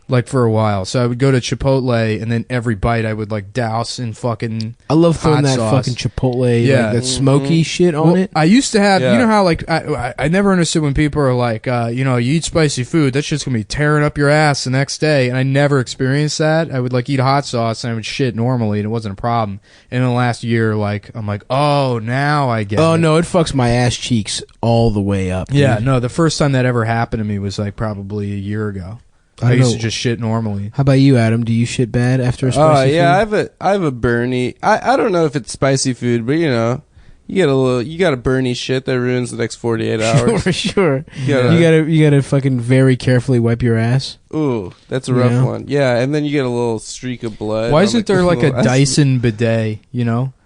like for a while. So I would go to Chipotle, and then every bite I would like douse in fucking. I love throwing Hot that sauce. fucking Chipotle, Yeah. like that smoky shit on Well, it. I used to have, Yeah. you know how like I never understood when people are like, you eat spicy food, that shit's gonna be tearing up your ass the next day, and I never experienced that. I would like eat hot sauce and I would shit normally, and it wasn't a problem. And in the last year, like I'm like, oh, now I get. Oh it. no, it fucks my ass cheeks all the way up. Yeah, dude. no. The first time that ever happened to me was like probably a year ago. I don't used know. to just shit normally. How about you, Adam? Do you shit bad after a Oh spicy yeah, food? I have a Bernie. I don't know if it's spicy food, but you got a Bernie shit that ruins the next 48 hours. Sure. Yeah. You gotta fucking very carefully wipe your ass. Ooh, that's a rough Yeah. one. Yeah, and then you get a little streak of blood. Why I'm isn't there like a that's- Dyson bidet?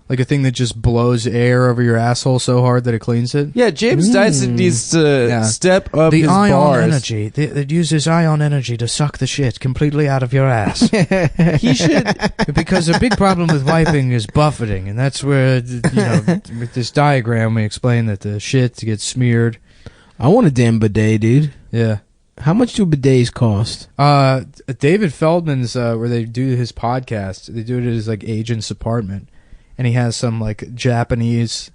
Like a thing that just blows air over your asshole so hard that it cleans it. Yeah, James Dyson needs to Yeah. step up The his ion bars. energy. It uses ion energy to suck the shit completely out of your ass. He should. Because a big problem with wiping is buffeting, and that's where with this diagram we explain that the shit gets smeared. I want a damn bidet, dude. Yeah. How much do bidets cost? David Feldman's where they do his podcast. They do it at his like agent's apartment, and he has some like Japanese,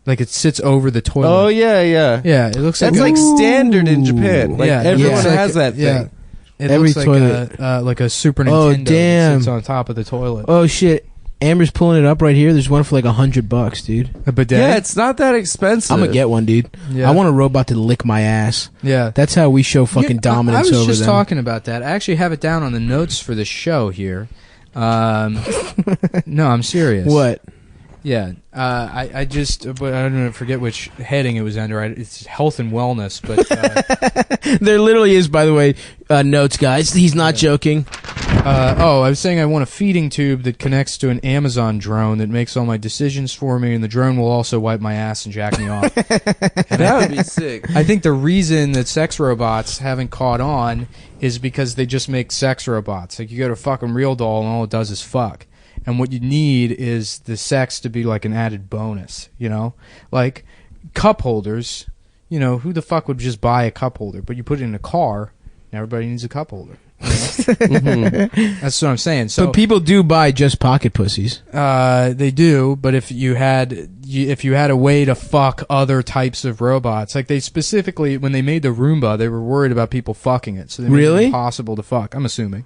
like it sits over the toilet. Oh yeah, yeah. Yeah, it looks That's like like standard in Japan. Like Yeah, everyone yeah. has that Yeah. thing. It Every looks toilet. like a Super Oh, Nintendo damn. that sits on top of the toilet. Oh shit, Amber's pulling it up right here. There's one for like $100, dude. A bidet. Yeah, it's not that expensive. I'm gonna get one, dude. Yeah. I want a robot to lick my ass. Yeah. That's how we show fucking dominance I was over just them. talking about that. I actually have it down on the notes for the show here. No, I'm serious. What? Yeah. I just, but I don't know, forget which heading it was under. It's health and wellness, but There literally is, by the way, notes, guys. He's not joking. I was saying I want a feeding tube that connects to an Amazon drone that makes all my decisions for me, and the drone will also wipe my ass and jack me off. That would be sick. I think the reason that sex robots haven't caught on is because they just make sex robots. Like you go to a fucking real doll and all it does is fuck. And what you need is the sex to be like an added bonus, Like cup holders, who the fuck would just buy a cup holder? But you put it in a car, and everybody needs a cup holder. Mhm. That's what I'm saying. So But people do buy just pocket pussies. they do, but if you had a way to fuck other types of robots, like they specifically when they made the Roomba, they were worried about people fucking it, so they made Really? it impossible to fuck. I'm assuming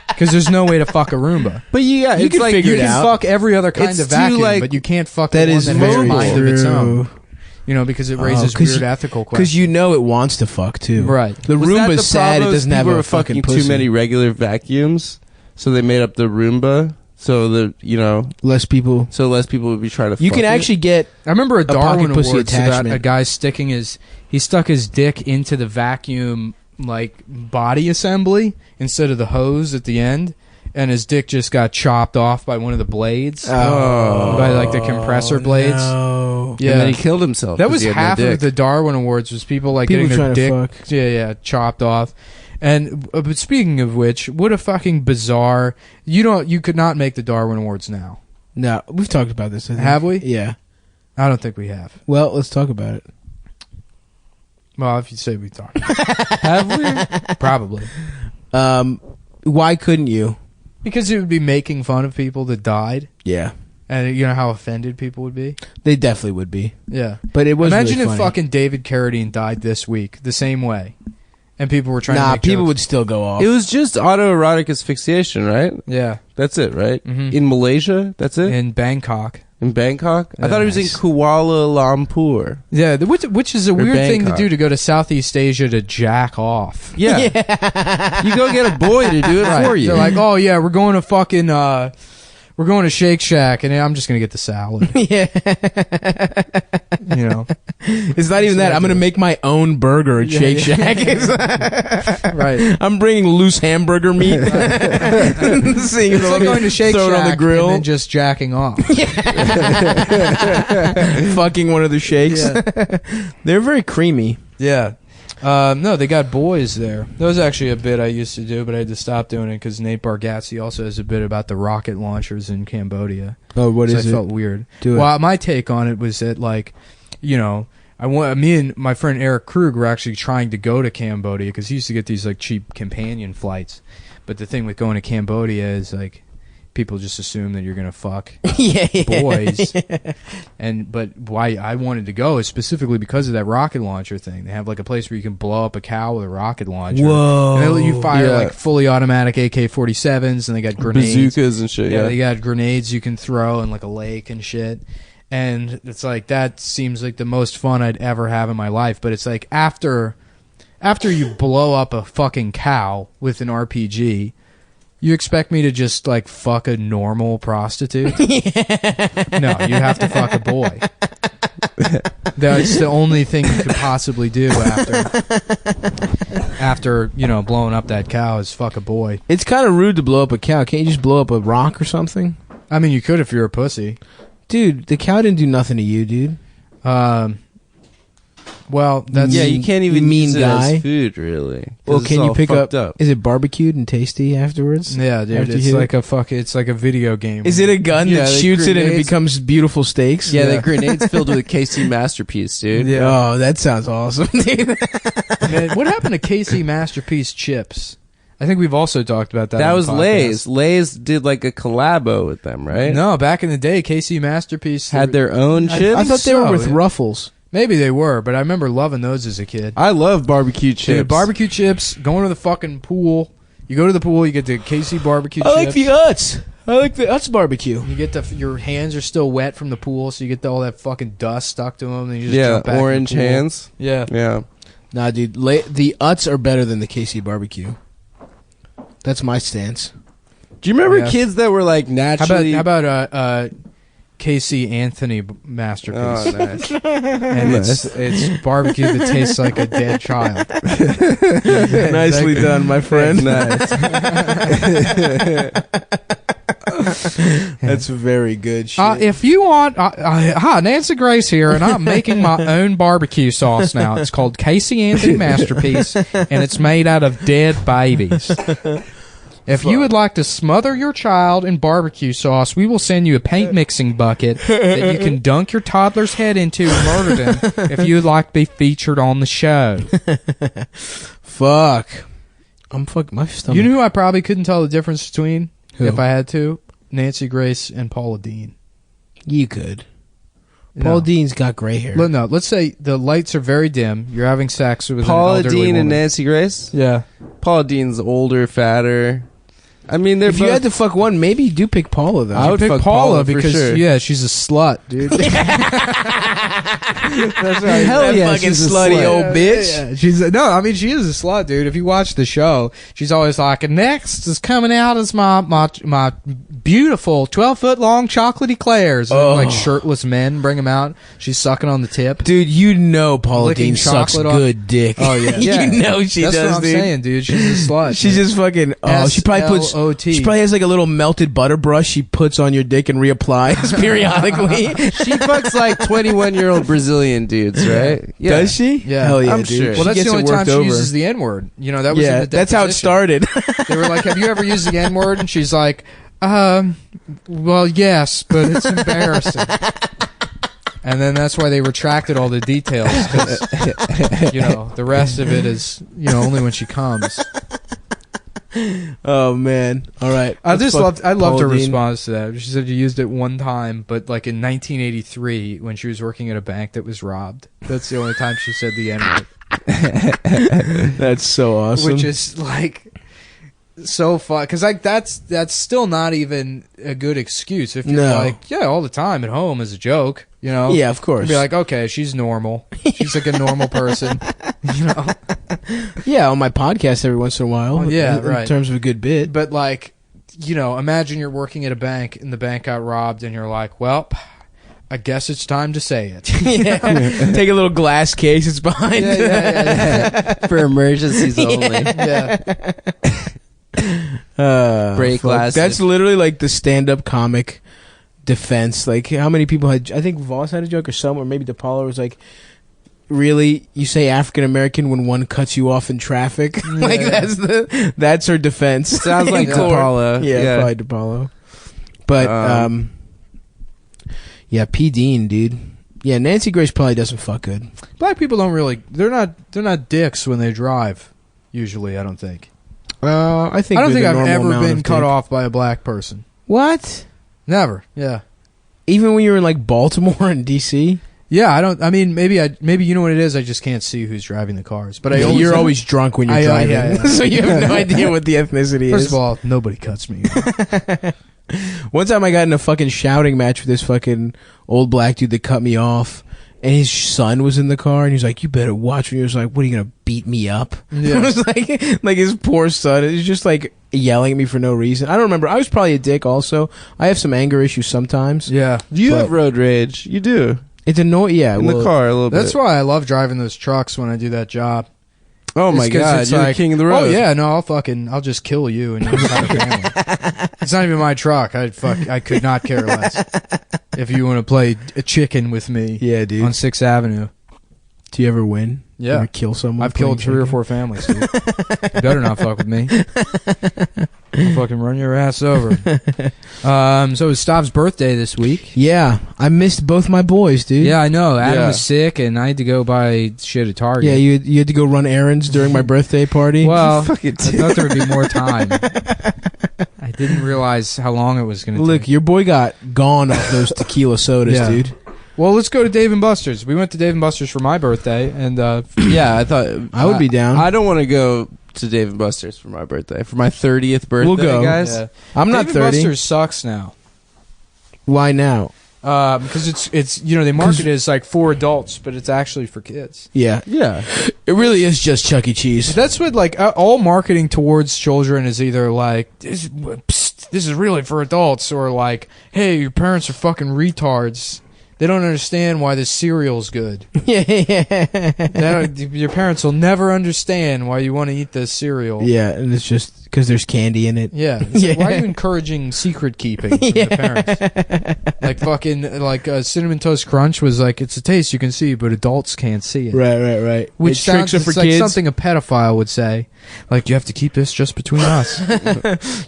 because there's no way to fuck a Roomba. But yeah, You it's can like figure You it can out. fuck every other kind It's of too, vacuum, like- but you can't fuck That the one is that has a mobile. mind of its own. true. Because it raises 'cause weird you- ethical Because questions. you know it wants to fuck too. Right. The Was that the Roomba's sad. It problem? doesn't have People a were fucking fucking pussy. too many regular vacuums, so they made up the Roomba. So Less people. so less people would be trying to. You fuck can it. actually get. I remember a Darwin pocket pussy Awards about attachment. a guy he stuck his dick into the vacuum like body assembly instead of the hose at the end, and his dick just got chopped off by one of the blades, by like the compressor blades. No. Yeah, And then he killed himself. that 'cause was he had no half dick. of the Darwin Awards was people like People getting their trying to dick, fuck. yeah, chopped off. And but speaking of which, what a fucking bizarre! You could not make the Darwin Awards now. No, we've talked about this. I think. Have we? Yeah. I don't think we have. Well, let's talk about it. Well, if you say we talked, Have we? probably Why couldn't you? because it would be making fun of people that died, Yeah, and you know how offended people would be. they definitely would be. Yeah. But it was. Imagine really if funny. fucking David Carradine died this week the same way, And people were trying to Nah, make people jokes. would still go off. It was just autoerotic asphyxiation, right? Yeah. That's it, right? Mhm. In Malaysia, that's it? In Bangkok. In Bangkok? I Yeah, thought it was in nice. Kuala Lumpur. Yeah, which is a Or weird thing to Bangkok. do, to go to Southeast Asia to jack off. Yeah. You go get a boy to do it Right. for you. They're like, oh yeah, we're going to fucking, we're going to Shake Shack, and I'm just gonna get the salad. Yeah. You know, It's not even that. I'm going to make my own burger at Shake Shack. right? I'm bringing loose hamburger meat. Seeing It's like going to Shake throw Shack it on the grill. and then just jacking off. Fucking one of the shakes. Yeah. They're very creamy. Yeah. No, they got boys there. That was actually a bit I used to do, but I had to stop doing it because Nate Bargatze also has a bit about the rocket launchers in Cambodia. Oh, what So is I it? felt weird. Do it. Well, my take on it was that, like, you know, me and my friend Eric Krug were actually trying to go to Cambodia because he used to get these like cheap companion flights. But the thing with going to Cambodia is like people just assume that you're gonna fuck Yeah. boys. But why I wanted to go is specifically because of that rocket launcher thing. They have like a place where you can blow up a cow with a rocket launcher. Whoa. And they let you fire Yeah. like fully automatic AK-47s, and they got grenades. Bazookas and shit, Yeah, yeah. they got grenades you can throw in like a lake and shit. And it's like, that seems like the most fun I'd ever have in my life. But it's like, after you blow up a fucking cow with an RPG, you expect me to just like fuck a normal prostitute? No, you have to fuck a boy. That's the only thing you could possibly do after you know, blowing up that cow, is fuck a boy. It's kind of rude to blow up a cow. Can't you just blow up a rock or something? I mean, you could if you're a pussy. Dude, the cow didn't do nothing to you, dude. Well, that's Yeah, you can't even mean use it guy. as food, really. 'Cause Well, it's can you all pick fucked up? Is it barbecued and tasty afterwards? Yeah, dude, After it's you- like it's like a video game. Is it a gun Yeah, that the shoots it and it grenades- becomes beautiful steaks? Yeah, Yeah. the grenades filled with KC Masterpiece, dude. Yeah. Oh, that sounds awesome, dude. Man, what happened to KC Masterpiece chips? I think we've also talked about that. That on the was podcast. Lay's. Lay's did like a collabo with them, right? No, back in the day, KC Masterpiece Had their own I- chips? I thought they were so, with yeah. Ruffles. Maybe they were, but I remember loving those as a kid. I love barbecue chips. Dude, barbecue chips, going to the fucking pool. You go to the pool, you get the KC barbecue I like chips. the Utz. I like the Utz barbecue. You get your hands are still wet from the pool, so you get all that fucking dust stuck to them. And you just Yeah, jump back in the orange pool. hands. Yeah. Yeah. Nah, dude, the Utz are better than the KC barbecue. That's my stance. Do you remember Yeah. kids that were like naturally... How about KC Anthony Masterpiece? Oh, nice. And it's barbecue that tastes like a dead child. Nicely done, my friend. Nice. That's very good shit. If you want, hi, Nancy Grace here, and I'm making my own barbecue sauce now. It's called Casey Anthony Masterpiece, and it's made out of dead babies. If you would like to smother your child in barbecue sauce, we will send you a paint mixing bucket that you can dunk your toddler's head into and murder them if you would like to be featured on the show. Fuck. I'm fucking my stomach. You know who I probably couldn't tell the difference between, Who? if I had to? Nancy Grace and Paula Deen. You could. No. Paul Dean's got gray hair. No, let's say the lights are very dim. You're having sex with Paula an elderly Deen woman. and Nancy Grace? Yeah. Paula Deen's older, fatter. I mean, they're If both... you had to fuck one, maybe you do pick Paula, though. I would Pick fuck Paula Paula for because sure. yeah, she's a slut, dude. That's right. Hell that yeah, fucking she's a slutty slut. old bitch. Yeah, she's no, I mean she is a slut, dude. If you watch the show, she's always like, "Next is coming out as my beautiful 12-foot long chocolate eclairs." And Oh. like shirtless men bring them out. She's sucking on the tip. Dude, you know Paula Licking Dean sucks chocolate off- good dick. Oh yeah, You know she That's does, what I'm dude. saying, dude. She's a slut. She's just fucking. Oh, she probably puts. SLOT. She probably has like a little melted butter brush she puts on your dick and reapplies periodically. She fucks like 21-year-old Brazilian dudes, right? Yeah. Does she? Yeah. Hell yeah, I'm dude. sure. Well, that's She the gets only it time worked she over. uses the N-word. You know, that was in Yeah, the that's how it deposition. started. They were like, "Have you ever used the N-word?" And she's like, well, yes, but it's embarrassing." And then that's why they retracted all the details, because, you know, the rest of it is, you know, only when she comes. Oh man! All right, I let's loved fuck her Paula Deen. response to that. She said she used it one time, but like in 1983 when she was working at a bank that was robbed. That's the only time she said the N-word. That's so awesome. Which is like so fun because like that's still not even a good excuse if you're like all the time at home as a joke, you know. Yeah, of course. You'd be like, okay, she's normal. She's like a normal person, you know. Yeah, on my podcast every once in a while. In terms of a good bit. But like, you know, imagine you're working at a bank and the bank got robbed, and you're like, well, I guess it's time to say it. Take a little glass case. It's behind. For emergencies only. Yeah. Break glasses. That's literally like the stand-up comic defense. Like, how many people had? I think Voss had a joke, or some, or maybe DePaulo was like, "Really, you say African American when one cuts you off in traffic?" Like that's her defense. Sounds like DePaulo. Yeah, probably DePaulo. But yeah, P. Dean, dude. Yeah, Nancy Grace probably doesn't fuck good. Black people don't really. They're not dicks when they drive. Usually, I don't think. I don't think I've ever been cut off by a black person. What? Never. Yeah. Even when you were in like Baltimore and DC. Yeah, I don't. I mean, maybe you know what it is. I just can't see who's driving the cars. But you're always drunk when you're driving, yeah. So you have no idea what the ethnicity is. First of all, nobody cuts me. One time I got in a fucking shouting match with this fucking old black dude that cut me off. And his son was in the car, and he's like, "You better watch me." He was like, "What, are you gonna beat me up?" Yeah. It was like his poor son. He was just like yelling at me for no reason. I don't remember. I was probably a dick. Also, I have some anger issues sometimes. Yeah, you have road rage. You do. It's annoying. Yeah, in the car a little bit. That's why I love driving those trucks when I do that job. Oh my god, you're like, the king of the road. Oh yeah, no, I'll just kill you and your entire family. It's not even my truck. I could not care less. If you want to play a chicken with me, yeah, dude, on 6th Avenue. Do you ever win? Yeah, you ever kill someone? I've killed 3 or 4 families. Dude. You better not fuck with me. I'll fucking run your ass over. So it's Stav's birthday this week. Yeah, I missed both my boys, dude. Yeah, I know. Adam was sick, and I had to go buy shit at Target. Yeah, you had to go run errands during my birthday party. Well, I thought there would be more time. I didn't realize how long it was going to take. Look, your boy got gone off those tequila sodas, dude. Well, let's go to Dave & Buster's. We went to Dave & Buster's for my birthday, and yeah, I thought I would be down. I don't want to go to Dave & Buster's for my birthday. For my 30th birthday, we'll go, guys. Yeah. I'm not 30. Dave & Buster's sucks now. Why now? Because it's you know, they market it as like for adults, but it's actually for kids. Yeah. It really is just Chuck E. Cheese. That's what like all marketing towards children is either like this is really for adults, or like, hey, your parents are fucking retards. They don't understand why this cereal's good. Your parents will never understand why you want to eat this cereal. Yeah, and it's just because there's candy in it. Yeah. Like, why are you encouraging secret keeping from the parents? Like fucking Cinnamon Toast Crunch was like, it's a taste you can see, but adults can't see it. Right. Which sounds for like kids. something a pedophile would say. Like, you have to keep this just between us.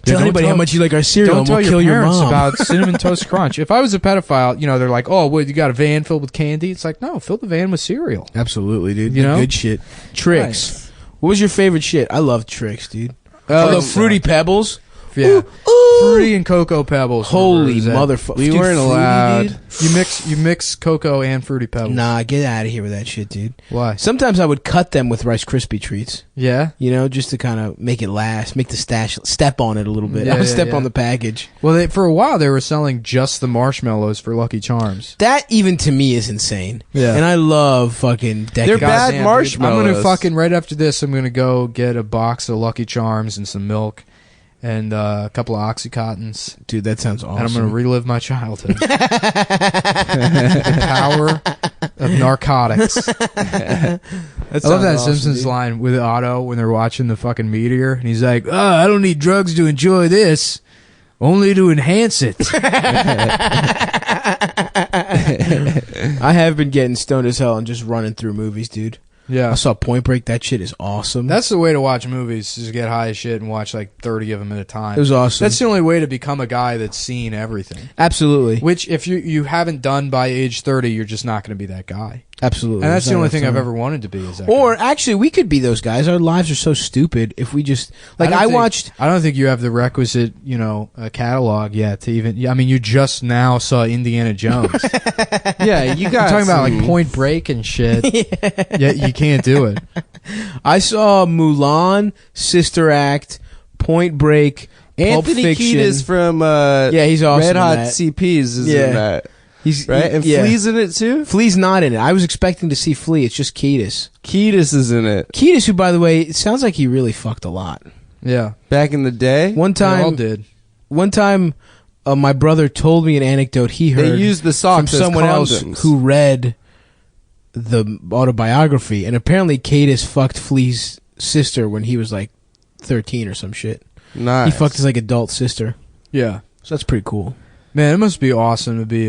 Tell anybody how much you like our cereal. Don't tell we'll your kill parents your mom. about Cinnamon Toast Crunch. If I was a pedophile, you know, they're like, oh, what, you got a van filled with candy? It's like, no, fill the van with cereal. Absolutely, dude. You know? Good shit. Tricks. Right. What was your favorite shit? I love Tricks, dude. The Fruity Pebbles. Yeah. Fruity and Cocoa Pebbles. Holy motherfucker. We weren't allowed. You mix Cocoa and Fruity Pebbles. Nah, get out of here with that shit, dude. Why? Sometimes I would cut them with Rice Krispie treats. Yeah? You know, just to kind of make it last, make the stash, step on it a little bit. Yeah, step on the package. Well, for a while they were selling just the marshmallows for Lucky Charms. That even to me is insane. Yeah. And I love fucking They're bad marshmallows. I'm going to fucking, right after this, I'm going to go get a box of Lucky Charms and some milk. And a couple of Oxycontins. Dude, that sounds awesome. And I'm going to relive my childhood. The power of narcotics. I love that awesome, Simpsons dude. line with Otto when they're watching the fucking meteor. And he's like, oh, I don't need drugs to enjoy this. Only to enhance it. I have been getting stoned as hell and just running through movies, dude. Yeah. I saw Point Break. That shit is awesome. That's the way to watch movies, is get high as shit and watch like 30 of them at a time. It was awesome. That's the only way to become a guy that's seen everything. Absolutely. Which, if you haven't done by age 30, you're just not going to be that guy. Absolutely. And that's the only thing I've ever wanted to be. Is that or guy. actually, we could be those guys. Our lives are so stupid if we just like. I don't think you have the requisite, catalog yet to even. I mean, you just now saw Indiana Jones. Yeah, you got. I'm talking about like Point Break and shit. Yeah, you can't do it. I saw Mulan, Sister Act, Point Break, Anthony Pulp Fiction. Kiedis from He's awesome Red in Hot that. CPs is in that. He's right? And Flea's in it too? Flea's not in it. I was expecting to see Flea. It's just Kiedis. Kiedis is in it. Kiedis, who, by the way, it sounds like he really fucked a lot. Yeah. Back in the day? One time, They all did. One time, my brother told me an anecdote he heard They used the from socks as someone else condoms. who read the autobiography, and apparently Kiedis fucked Flea's sister when he was like 13 or some shit. Nice. He fucked his like adult sister. Yeah. So that's pretty cool. Man, it must be awesome to be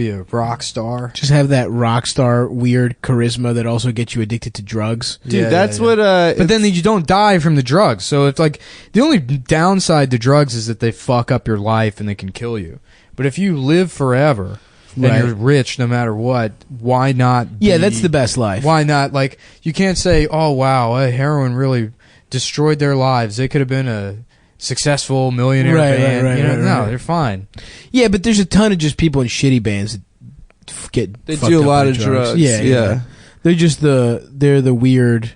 a rock star. Just have that rock star weird charisma that also gets you addicted to drugs. Dude, that's what... But then you don't die from the drugs. So it's like, the only downside to drugs is that they fuck up your life and they can kill you. But if you live forever and Right. you're rich no matter what, why not Yeah, that's the best life. Why not? Like, you can't say, oh, wow, heroin really destroyed their lives. They could have been a successful millionaire band. Right, you know, right, no, right. they're fine. Yeah, but there's a ton of just people in shitty bands that get They fucked do a up lot by of drugs. Yeah. They're just they're the weird,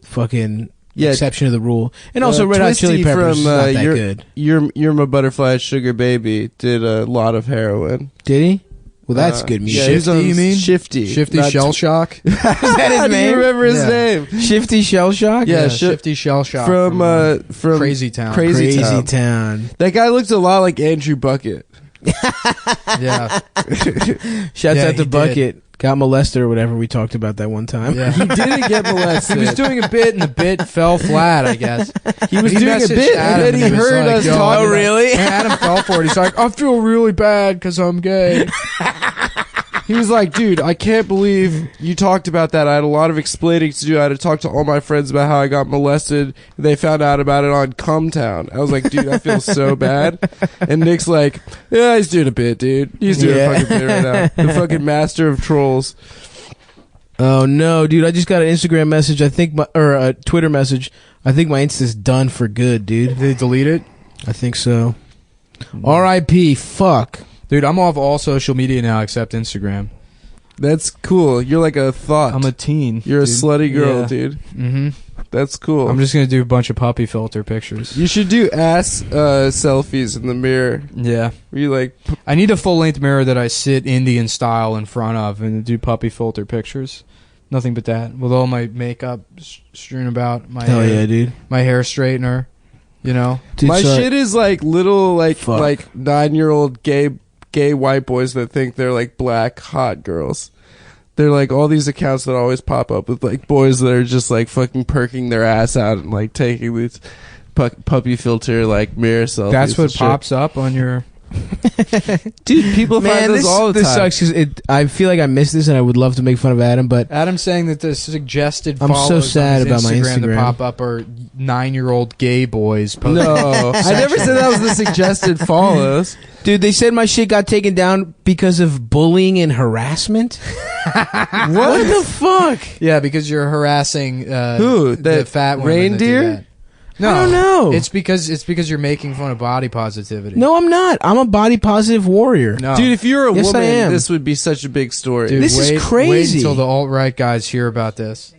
fucking exception to the rule. And also Red Hot Chili Twisty Peppers is from, not that good. You're My Butterfly Sugar Baby did a lot of heroin. Did he? Well, that's good music. Yeah, he's Shifty, on you mean? Shifty. Shifty Not Shell Shock? Is that his How do name? you remember his Yeah. name? Shifty Shell Shock? Yeah, Shifty Shell Shock from Crazy Town. Crazy Crazy Town. Town. That guy looked a lot like Andrew Bucket. Yeah. Shouts Yeah, out to he Bucket. did. Got molested or whatever we talked about that one time. Yeah. He didn't get molested. He was doing a bit, and the bit fell flat, I guess. He was doing a messaged bit, Adam, and then he was heard like, us "Yo, talking. Oh, really? And Adam fell for it. He's like, I feel really bad because I'm gay. He was like, dude, I can't believe you talked about that. I had a lot of explaining to do. I had to talk to all my friends about how I got molested. They found out about it on Cumtown. I was like, dude, I feel so bad. And Nick's like, yeah, he's doing a bit, dude. He's doing a fucking bit right now. The fucking master of trolls. Oh no, dude! I just got an Instagram message. Or a Twitter message. I think my Insta's done for good, dude. Did they delete it? I think so. R.I.P. Fuck. Dude, I'm off all social media now except Instagram. That's cool. You're like a thought. I'm a teen. You're a dude. slutty girl, Yeah. dude. Mm-hmm. That's cool. I'm just going to do a bunch of puppy filter pictures. You should do ass selfies in the mirror. Yeah. Where you like... I need a full-length mirror that I sit Indian style in front of and do puppy filter pictures. Nothing but that. With all my makeup strewn about. My Hell hair, yeah, dude. My hair straightener. You know? Dude, my sorry. shit is like little Fuck. like 9-year-old gay white boys that think they're like black hot girls. They're like all these accounts that always pop up with like boys that are just like fucking perking their ass out and like taking these puppy filter like mirror selfies. That's what and shit. pops up on your... Dude, people find those all the this time. sucks because I feel like I missed this and I would love to make fun of Adam, but Adam's saying that the suggested I'm follows so sad on his about my Instagram Instagram. that pop up are 9-year-old gay boys posting. No, I never said that was the suggested follows. dude, they said my shit got taken down because of bullying and harassment. What the fuck? Yeah, because you're harassing Who? the That fat women that do reindeer? that. No, I don't know. It's because you're making fun of body positivity. No, I'm not. I'm a body positive warrior. No. Dude, if you're a Yes, I woman, am. this would be such a big story. Dude, This is wait crazy. until the alt-right guys hear about this.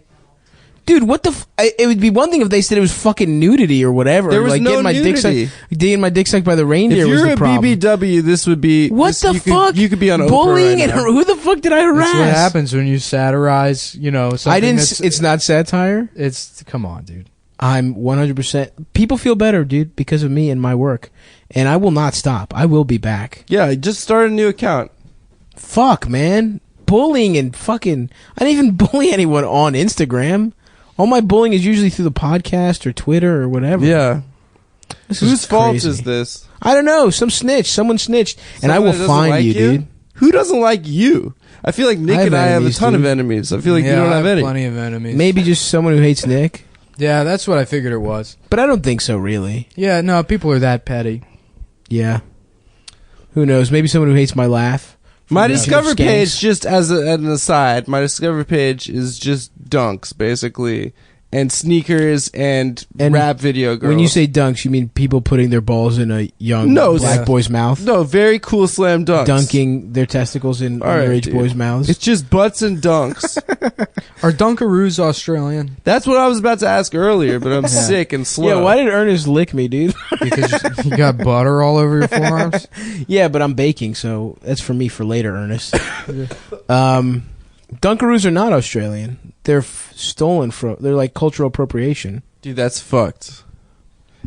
Dude, what the? It would be one thing if they said it was fucking nudity or whatever. There was like no getting my dick nudity. getting my dick sucked by the reindeer If was you're the a problem. BBW, this would be... What this, the you fuck? You could be on Oprah bullying right and now. who the fuck did I harass? That's what happens when you satirize. You know, something I didn't. That's, It's not satire. It's come on, dude. I'm 100%. People feel better, dude, because of me and my work, and I will not stop. I will be back. Yeah, just start a new account. Fuck, man, bullying and fucking. I didn't even bully anyone on Instagram. All my bullying is usually through the podcast or Twitter or whatever. Yeah. This Whose fault crazy. is this? I don't know. Someone snitched, and I Someone will that doesn't find like you, dude. Who doesn't like you? I feel like Nick I have and I have a enemies, ton of dude. enemies. I feel like yeah, you don't I have any. plenty of enemies. Maybe just someone who hates Nick, Yeah, that's what I figured it was. but I don't think so. Really. Yeah, no, people are that petty. Yeah. Who knows? Maybe someone who hates my laugh. My Yeah. Discover Skanks. page, just as an aside, my Discover page is just dunks, basically. and sneakers and rap video girls. When you say dunks, you mean people putting their balls in a young black boy's mouth? No, very cool slam dunks. Dunking their testicles in underage boys' mouths? It's just butts and dunks. Are Dunkaroos Australian? That's what I was about to ask earlier, but I'm sick and slow. Yeah, why did Ernest lick me, dude? Because you got butter all over your forearms? Yeah, but I'm baking, so that's for me for later, Ernest. Dunkaroos are not Australian. They're stolen from. They're like cultural appropriation. Dude, that's fucked.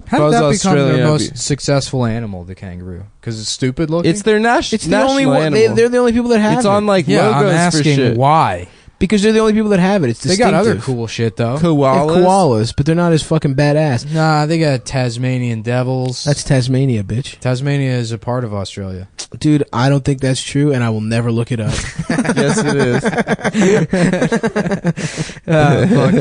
How did that become their most successful animal, the kangaroo? Because it's stupid looking? It's their national It's the only one. animal. They're the only people that have it. It's on like yeah, logos I'm asking for shit. why. Because they're the only people that have it. It's They distinctive. got other cool shit, though. They have koalas, but they're not as fucking badass. Nah, they got Tasmanian devils. That's Tasmania, bitch. Tasmania is a part of Australia. Dude, I don't think that's true, and I will never look it up. Yes, it is. Fuck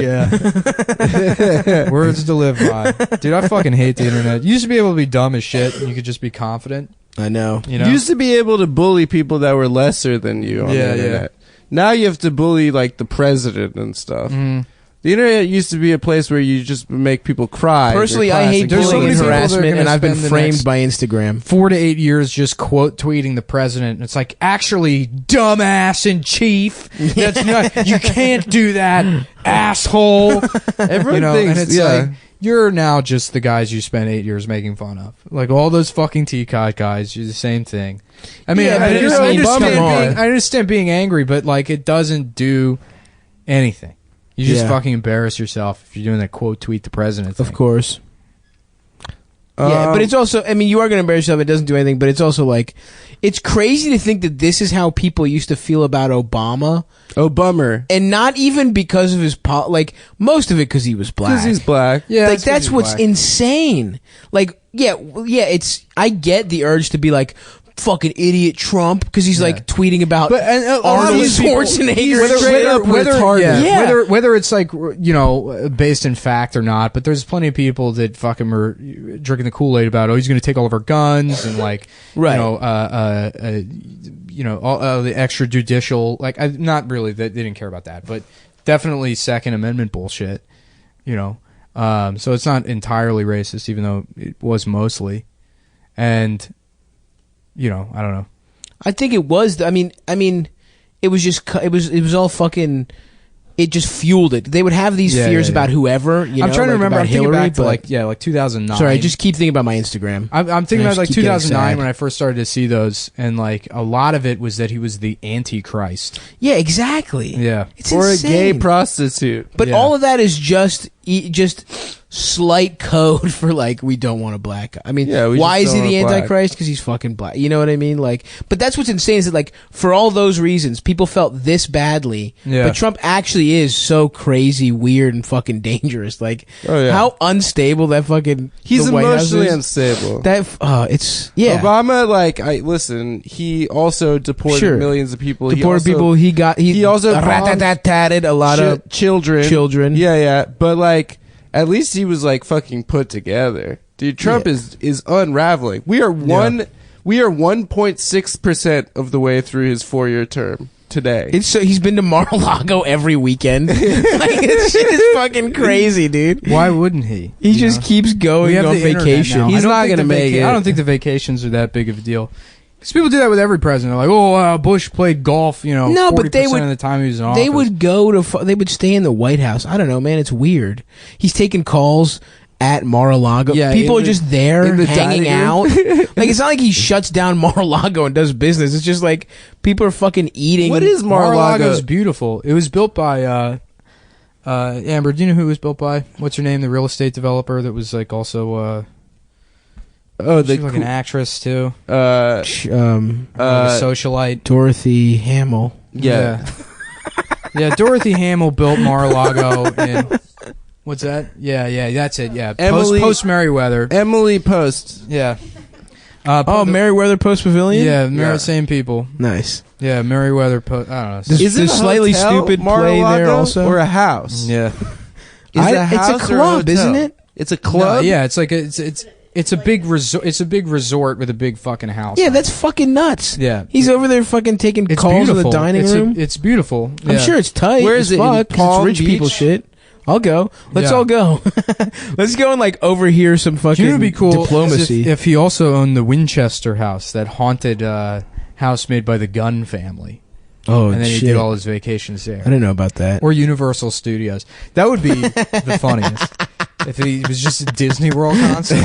yeah. Words to live by. Dude, I fucking hate the internet. You used to be able to be dumb as shit, and you could just be confident. I know. You know? You used to be able to bully people that were lesser than you on the internet. Now you have to bully like the president and stuff. Mm. The internet used to be a place where you just make people cry. Personally, I hate There's so bullying many and people that are harassment, gonna and I've been spend the framed next by Instagram. 4 to 8 years just quote tweeting the president. It's like, actually, dumbass in chief. That's not, you can't do that, asshole. Everyone And thinks, it's like, you're now just the guys you spent 8 years making fun of. Like all those fucking T-Cot guys, you're the same thing. I mean, Yeah, but I understand being angry, but like it doesn't do anything. You just fucking embarrass yourself if you're doing that quote tweet the president thing. Of course. Yeah, but it's also, I mean, you are going to embarrass yourself. It doesn't do anything, but it's also like, it's crazy to think that this is how people used to feel about Obama. Oh, bummer. And not even because of his, like, most of it because he was black. Because he's black. Yeah, like, that's what's insane. Like, it's, I get the urge to be like, fucking idiot Trump, because he's like tweeting about Arnold Schwarzenegger. Whether it's like, you know, based in fact or not, but there's plenty of people that fucking were drinking the Kool-Aid about, oh, he's going to take all of our guns and like, you know, all the extrajudicial, like, not really, they didn't care about that, but definitely Second Amendment bullshit, you know. So it's not entirely racist, even though it was mostly. And you know, I don't know. I think it was. I mean, it was just. It was all fucking. It just fueled it. They would have these fears about whoever. You know, I'm trying to remember. I'm thinking Hillary, back to like 2009. Sorry, I just keep thinking about my Instagram. I'm thinking about like 2009 when I first started to see those, and like a lot of it was that he was the Antichrist. Yeah, exactly. Yeah, it's or insane. a gay prostitute. But all of that is just slight code for like, we don't want a black guy. I mean, why is he the Antichrist? Because he's fucking black. You know what I mean? Like, but that's what's insane is that like, for all those reasons, people felt this badly. Yeah. But Trump actually is so crazy, weird, and fucking dangerous. Like, how unstable that fucking he's the White emotionally House is. Unstable. That it's Obama, like, listen. He also deported millions of people. Deported people. He also rat-tat-tatted a lot of children. Yeah. But like, at least he was like fucking put together. Dude, Trump is unraveling. We are 1.6% of the way through his 4-year term today. He's been to Mar-a-Lago every weekend. Like, this shit is fucking crazy, dude. Why wouldn't he? He just keeps going on vacation. He's not going to make it. I don't think the vacations are that big of a deal. Because people do that with every president. They're like, Bush played golf, you know, no, 40% but they would, of the time he was in office. They would they would stay in the White House. I don't know, man. It's weird. He's taking calls at Mar-a-Lago. Yeah, people are just there hanging out. Like, it's not like he shuts down Mar-a-Lago and does business. It's just like people are fucking eating. What is Mar-a-Lago? Mar-a-Lago's beautiful. It was built by, Amber, do you know who it was built by? What's her name? The real estate developer that was like also, she's like an actress too. Like a socialite. Dorothy Hamill. Yeah. Yeah, Dorothy Hamill built Mar-a-Lago and what's that? Yeah, that's it. Yeah. Post Merriweather. Emily Post. Yeah. Merriweather Post Pavilion? Yeah, same people. Nice. Yeah, Merriweather Post. I don't know. Is it a slightly stupid play there also? Or a house? Yeah. It's a club, isn't it? It's a club? No, yeah, it's like it's a big resort. It's a big resort with a big fucking house. Yeah, that's fucking nuts. Yeah, he's over there fucking taking calls in the dining room. It's beautiful. I'm sure it's tight. Where is it? Fuck, it's rich people shit. I'll go. Let's Yeah. all go. Let's go and like overhear some fucking You know, it'd be cool diplomacy. if he also owned the Winchester house, that haunted house made by the Gunn family. Oh, and then shit. he'd do all his vacations there. I didn't know about that. Or Universal Studios. That would be the funniest. If he was just a Disney World concert.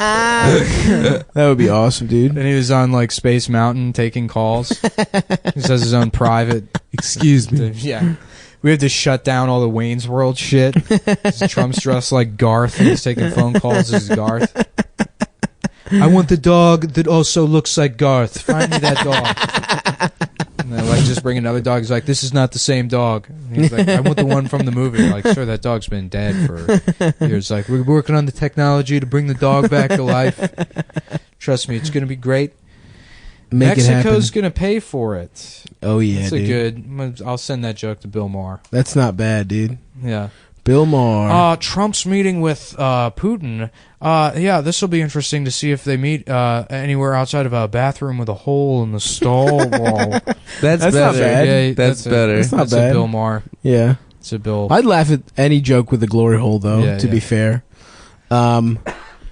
That would be awesome, dude. And he was on like Space Mountain taking calls. He just has his own private. Excuse me. Yeah. We had to shut down all the Wayne's World shit. Trump's dressed like Garth and he's taking phone calls as Garth. I want the dog that also looks like Garth. Find me that dog. And they're like, just bring another dog. He's like, this is not the same dog. And he's like, I want the one from the movie. Like, sir, that dog's been dead for years. Like, we're working on the technology to bring the dog back to life. Trust me, it's going to be great. Mexico's going to pay for it. Oh, yeah, That's dude. a good... I'll send that joke to Bill Maher. That's not bad, dude. Yeah. Bill Maher. Trump's meeting with Putin. Yeah, this will be interesting to see if they meet anywhere outside of a bathroom with a hole in the stall wall. That's not better. bad. Yeah, That's better. That's not That's bad. a Bill Maher. Yeah. It's a Bill. I'd laugh at any joke with a glory hole, though, Yeah, to yeah. be fair.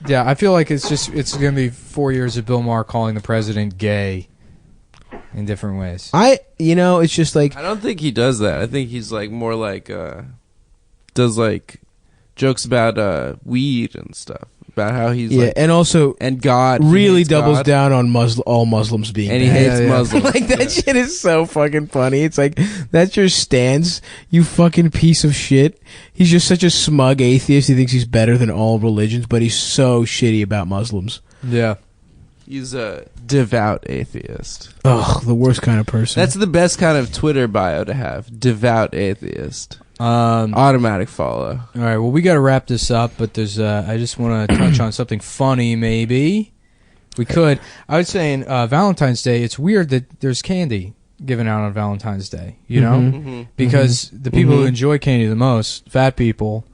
Yeah, I feel like it's going to be 4 years of Bill Maher calling the president gay in different ways. It's just like... I don't think he does that. I think he's like more like does like jokes about weed and stuff, about how he's like, and also and God he really hates doubles God, down on all Muslims being and he bad. hates Yeah, yeah. Muslims. Like, that shit is so fucking funny. It's like, that's your stance, you fucking piece of shit. He's just such a smug atheist. He thinks he's better than all religions, but he's so shitty about Muslims. Yeah. He's a devout atheist. Ugh, the worst kind of person. That's the best kind of Twitter bio to have. Devout atheist. Automatic follow. All right, well, we got to wrap this up, but there's I just want to touch on something funny, maybe. We could. I was saying Valentine's Day, it's weird that there's candy given out on Valentine's Day, you know? Mm-hmm. Because the people who enjoy candy the most, fat people,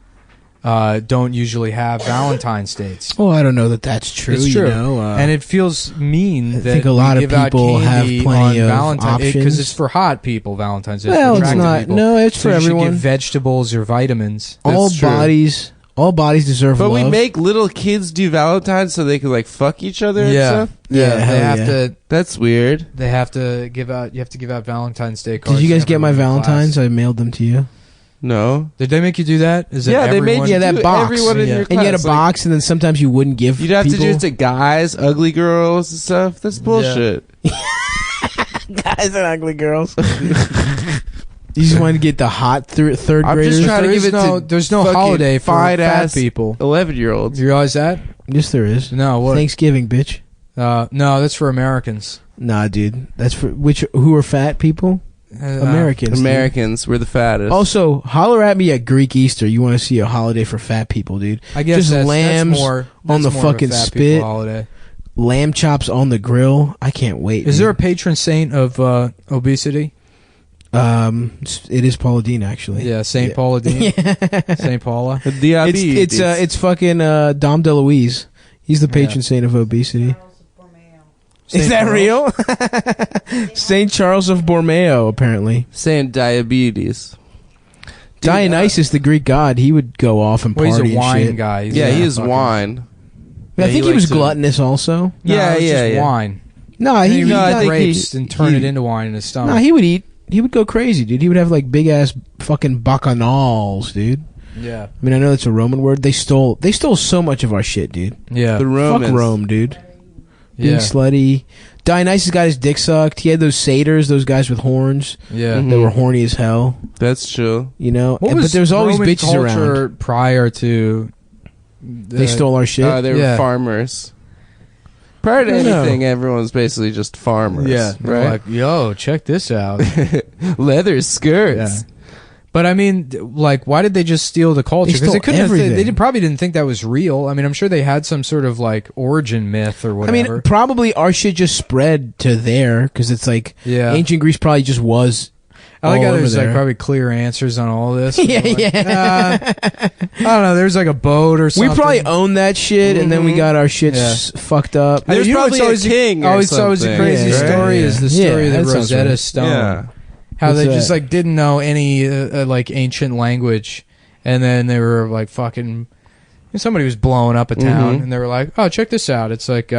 don't usually have Valentine's dates. Oh, I don't know that that's true. It's true. You know? And it feels mean that think a lot we of give out people have candy plenty on of Valentine's options. because it's for hot people. Valentine's Day. Well, for it's attractive not. people. No, it's So for you should everyone. give vegetables or vitamins. all That's true. bodies deserve But love. we make little kids do Valentine's so they can like fuck each other and Yeah, stuff. Yeah, they hell have yeah. to. That's weird. They have to give out. You have to give out Valentine's Day cards. Did you guys to get my everyone in Valentines? class. I mailed them to you. No. Did they make you do that? Is it Yeah, they everyone? made you that do box. everyone in Yeah. your And you had a class, like, box, and then sometimes you wouldn't give. you'd have to people. do it to guys, ugly girls and stuff. That's bullshit. guys and ugly girls. You just wanted to get the hot third I'm graders. just trying to There give is it no- to there's no fucking holiday for fine fat ass people. 11-year-olds. You realize that? Yes, there is. No, what? Thanksgiving, bitch. No, that's for Americans. Nah, dude. That's for who are fat people? Americans. dude. Americans, we're the fattest. Also, holler at me at Greek Easter. You want to see a holiday for fat people, dude? I guess Just that's lambs more, on that's the more of a fucking fat spit. people holiday. Lamb chops on the grill. I can't wait. Is dude. there a patron saint of obesity? It is Paula Dean, actually. Yeah, Saint Paula Dean. Saint Paula. Diabetes. It's fucking Dom DeLuise. He's the patron saint of obesity. Is that real? Saint Charles of Borromeo, apparently. saying diabetes. Dionysus, the Greek god, he would go off and Well, party he's a wine and shit. guy. He's Yeah, a he is fucking- wine. I Yeah, think he he was likes to- gluttonous also. No, Yeah, it's yeah, just yeah. wine. No, He he would No, I eat think grapes and turn it into wine in his stomach. no, he would eat. He would go crazy, dude. He would have like big ass fucking bacchanals, dude. Yeah. I mean, I know that's a Roman word. They stole so much of our shit, dude. Yeah. The Romans. Fuck Rome, dude. Being Yeah. slutty. Dionysus got his dick sucked. He had those satyrs, those guys with horns. Yeah. Mhm. They were horny as hell. That's true. You know, What but was there's always Roman bitches culture around. prior to They stole our shit. They were Yeah. farmers. Prior to I don't know. anything, everyone's basically just farmers. Yeah. Right? Like, yo, check this out. Leather skirts. Yeah. But I mean, like, why did they just steal the culture? They stole couldn't. everything. They probably didn't think that was real. I mean, I'm sure they had some sort of like origin myth or I whatever. mean, probably our shit just spread to there because it's like Yeah. ancient Greece probably just was. I like all how over there's like there. probably clear answers on all this. Yeah, Like, yeah. I don't know. There's like a boat or We something. probably owned that shit, and then we Mhm. got our shit Yeah. fucked up. There's You know probably what's always a king or always a something, crazy right? story Yeah. is the Yeah, story of that the sounds Rosetta right. Stone. Yeah. How What's they that? just like didn't know any like ancient language, and then they were like fucking. Somebody was blowing up a town, and they were like, "Oh, check this out! It's like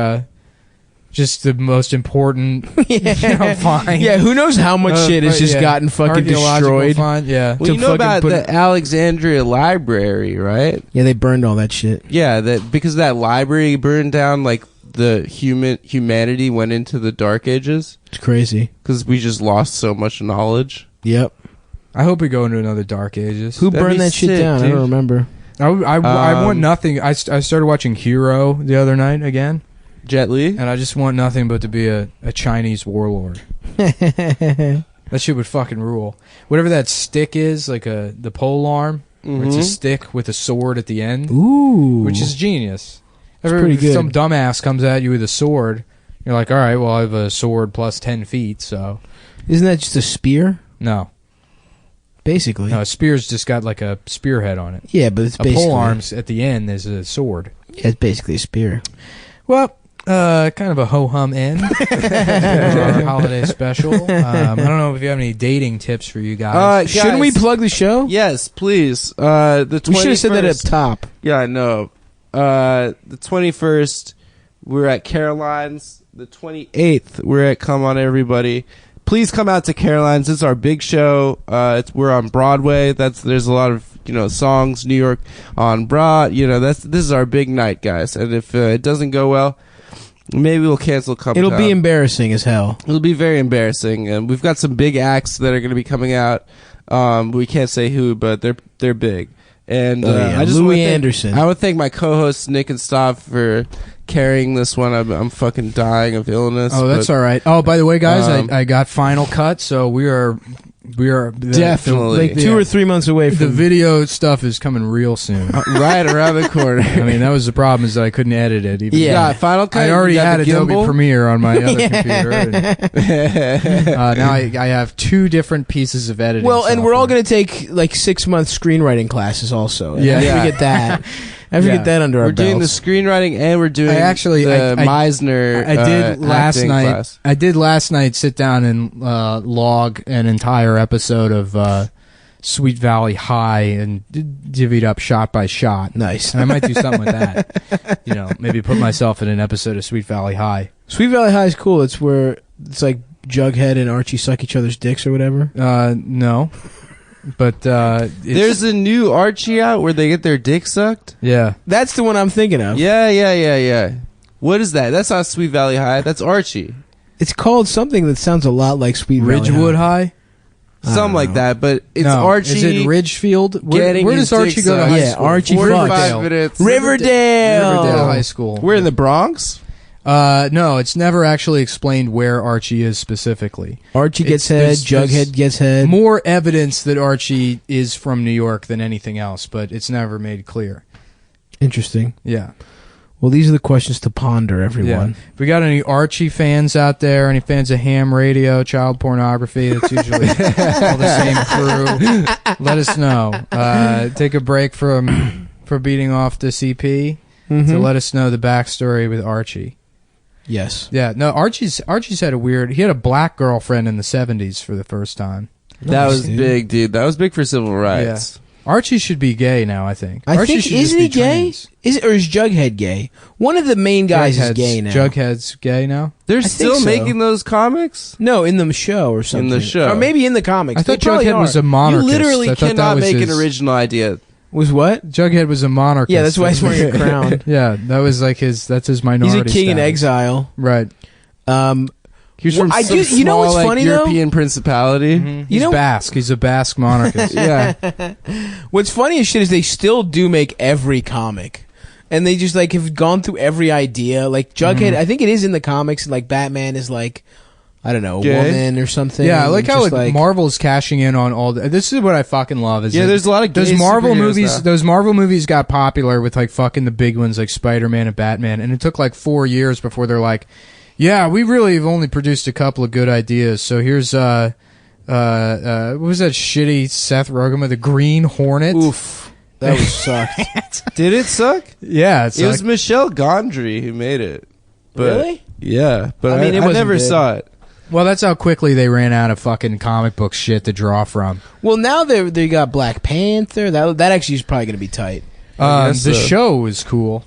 just the most important find." Yeah, who knows how much shit has just gotten fucking Archaeological destroyed. find, yeah. Well, you know about the Alexandria Library, right? Yeah, they burned all that shit. Yeah, that because that library burned down, like the humanity went into the Dark Ages. It's crazy. Because we just lost so much knowledge. Yep. I hope we go into another Dark Ages. Who That'd burned be that shit sick, down? dude. I don't remember. I want nothing. I started watching Hero the other night again. Jet Li? And I just want nothing but to be a Chinese warlord. That shit would fucking rule. Whatever that stick is, like the pole arm, where it's a stick with a sword at the end. Ooh. Which is genius. It's pretty good. Some dumbass comes at you with a sword, you're like, all right, well, I have a sword plus 10 feet, so... Isn't that just a spear? No. Basically. No, a spear's just got like a spearhead on it. Yeah, but it's a basically... pole arms at the end is a sword. Yeah, it's basically a spear. Well, kind of a ho-hum end to our holiday special. I don't know if you have any dating tips for you guys. Shouldn't we plug the show? Yes, please. The 21st. We should have said that up top. Yeah, I know. The 21st, we're at Caroline's. The 28th, we're at Come On Everybody. Please come out to Caroline's. It's our big show. We're on Broadway. There's a lot of songs. New York on Broad. This is our big night, guys. And if it doesn't go well, maybe we'll cancel. It'll be embarrassing as hell. It'll be very embarrassing. And we've got some big acts that are going to be coming out. We can't say who, but they're big. And I just Louis Anderson. I would thank my co-hosts Nick and Stav for carrying this one. I'm fucking dying of illness. Oh, that's all right. Oh, by the way, guys, I got Final Cut, so we are definitely like 2 or 3 months away from the video stuff is coming real soon. Right around the corner. I mean, that was the problem, is that I couldn't edit it. Even Yeah. Final Cut. I already you got had the Adobe gimbal? Premiere on my other computer. And, now I have 2 different pieces of editing. Well, and we're all software. going to take like 6-month screenwriting classes also. Yeah. After we get that. After we get that under our We're doing the belts. screenwriting and we're doing the Meisner I did last acting night. class. I did last night sit down and log an entire episode of Sweet Valley High and divvied up shot by shot. Nice. And I might do something with that. Maybe put myself in an episode of Sweet Valley High. Sweet Valley High is cool. It's where it's like Jughead and Archie suck each other's dicks or whatever. No. But there's a new Archie out where they get their dick sucked. Yeah. That's the one I'm thinking of. Yeah. What is that? That's not Sweet Valley High. That's Archie. It's called something that sounds a lot like Sweet Valley Ridgewood High. Something like that, but it's No, Archie. Is it Ridgefield? Where his does Archie dick go to sucked. high Yeah, school? Archie 45 fuck. minutes. Riverdale. Riverdale High School. We're in the Bronx. No, it's never actually explained where Archie is specifically. Archie gets head, there's Jughead gets head. More evidence that Archie is from New York than anything else, but it's never made clear. Interesting. Yeah. Well, these are the questions to ponder, everyone. Yeah. If we got any Archie fans out there, any fans of ham radio, child pornography, that's usually all the same crew, let us know. Take a break from beating off this EP to let us know the backstory with Archie. Yes. Yeah, no, Archie's had he had a black girlfriend in the 70s for the first time. That was dude. big, dude. That was big for civil rights. Archie should be gay now, I think. I Archie think, should isn't just he be gay? trans. Or is Jughead gay? One of the main guys is gay now. Jughead's gay now? They're think still so. making those comics? No, in the show or something. the show. Or maybe in the comics. I thought They probably Jughead was are. a monarchist. You literally I thought that cannot was make his- an original idea. Was what? Jughead was a monarchist. Yeah, that's why he's wearing a crown. Yeah, that was like that's his minority He's a king in status. exile. Right. He's from Well, some you know what's small, like, funny, though? European principality. He's Basque. He's a Basque monarchist. Yeah. What's funny as shit is they still do make every comic. And they just like have gone through every idea. Like Jughead, I think it is in the comics, like Batman is like, I don't know, a Gay? woman or something. Yeah, I like how Just like Marvel's cashing in on all this is what I fucking love. Is Yeah, that there's a lot of those gay Marvel superheroes movies. now. Those Marvel movies got popular with like fucking the big ones like Spider-Man and Batman, and it took like 4 years before they're like, yeah, we really have only produced a couple of good ideas. So here's what was that shitty Seth Rogen with the Green Hornet? Oof. That was sucked. Did it suck? Yeah, it's It was like, Michelle Gondry who made it. But, Really? Yeah, but I mean, it I wasn't never good. saw it. Well, that's how quickly they ran out of fucking comic book shit to draw from. Well, now they got Black Panther. That actually is probably going to be tight. The show is cool.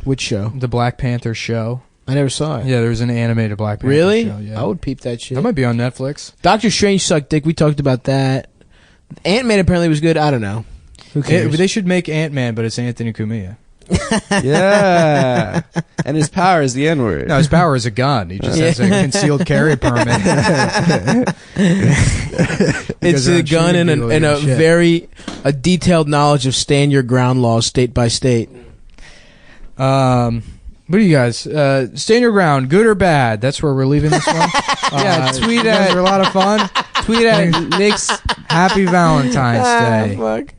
Which show? The Black Panther show. I never saw it. Yeah, there was an animated Black Panther really? show. Yeah. I would peep that shit. That might be on Netflix. Doctor Strange sucked dick. We talked about that. Ant-Man apparently was good. I don't know. Who cares? They should make Ant-Man, but it's Anthony Cumia. Yeah. And his power is the N-word. No, his power is a gun. He just has a concealed carry permit. It's a gun and a very detailed knowledge of stand your ground laws state by state. What do you guys? Stand your ground, good or bad? That's where we're leaving this one. Yeah, tweet you guys at are a lot of fun. Nick's Happy Valentine's Day. Fuck.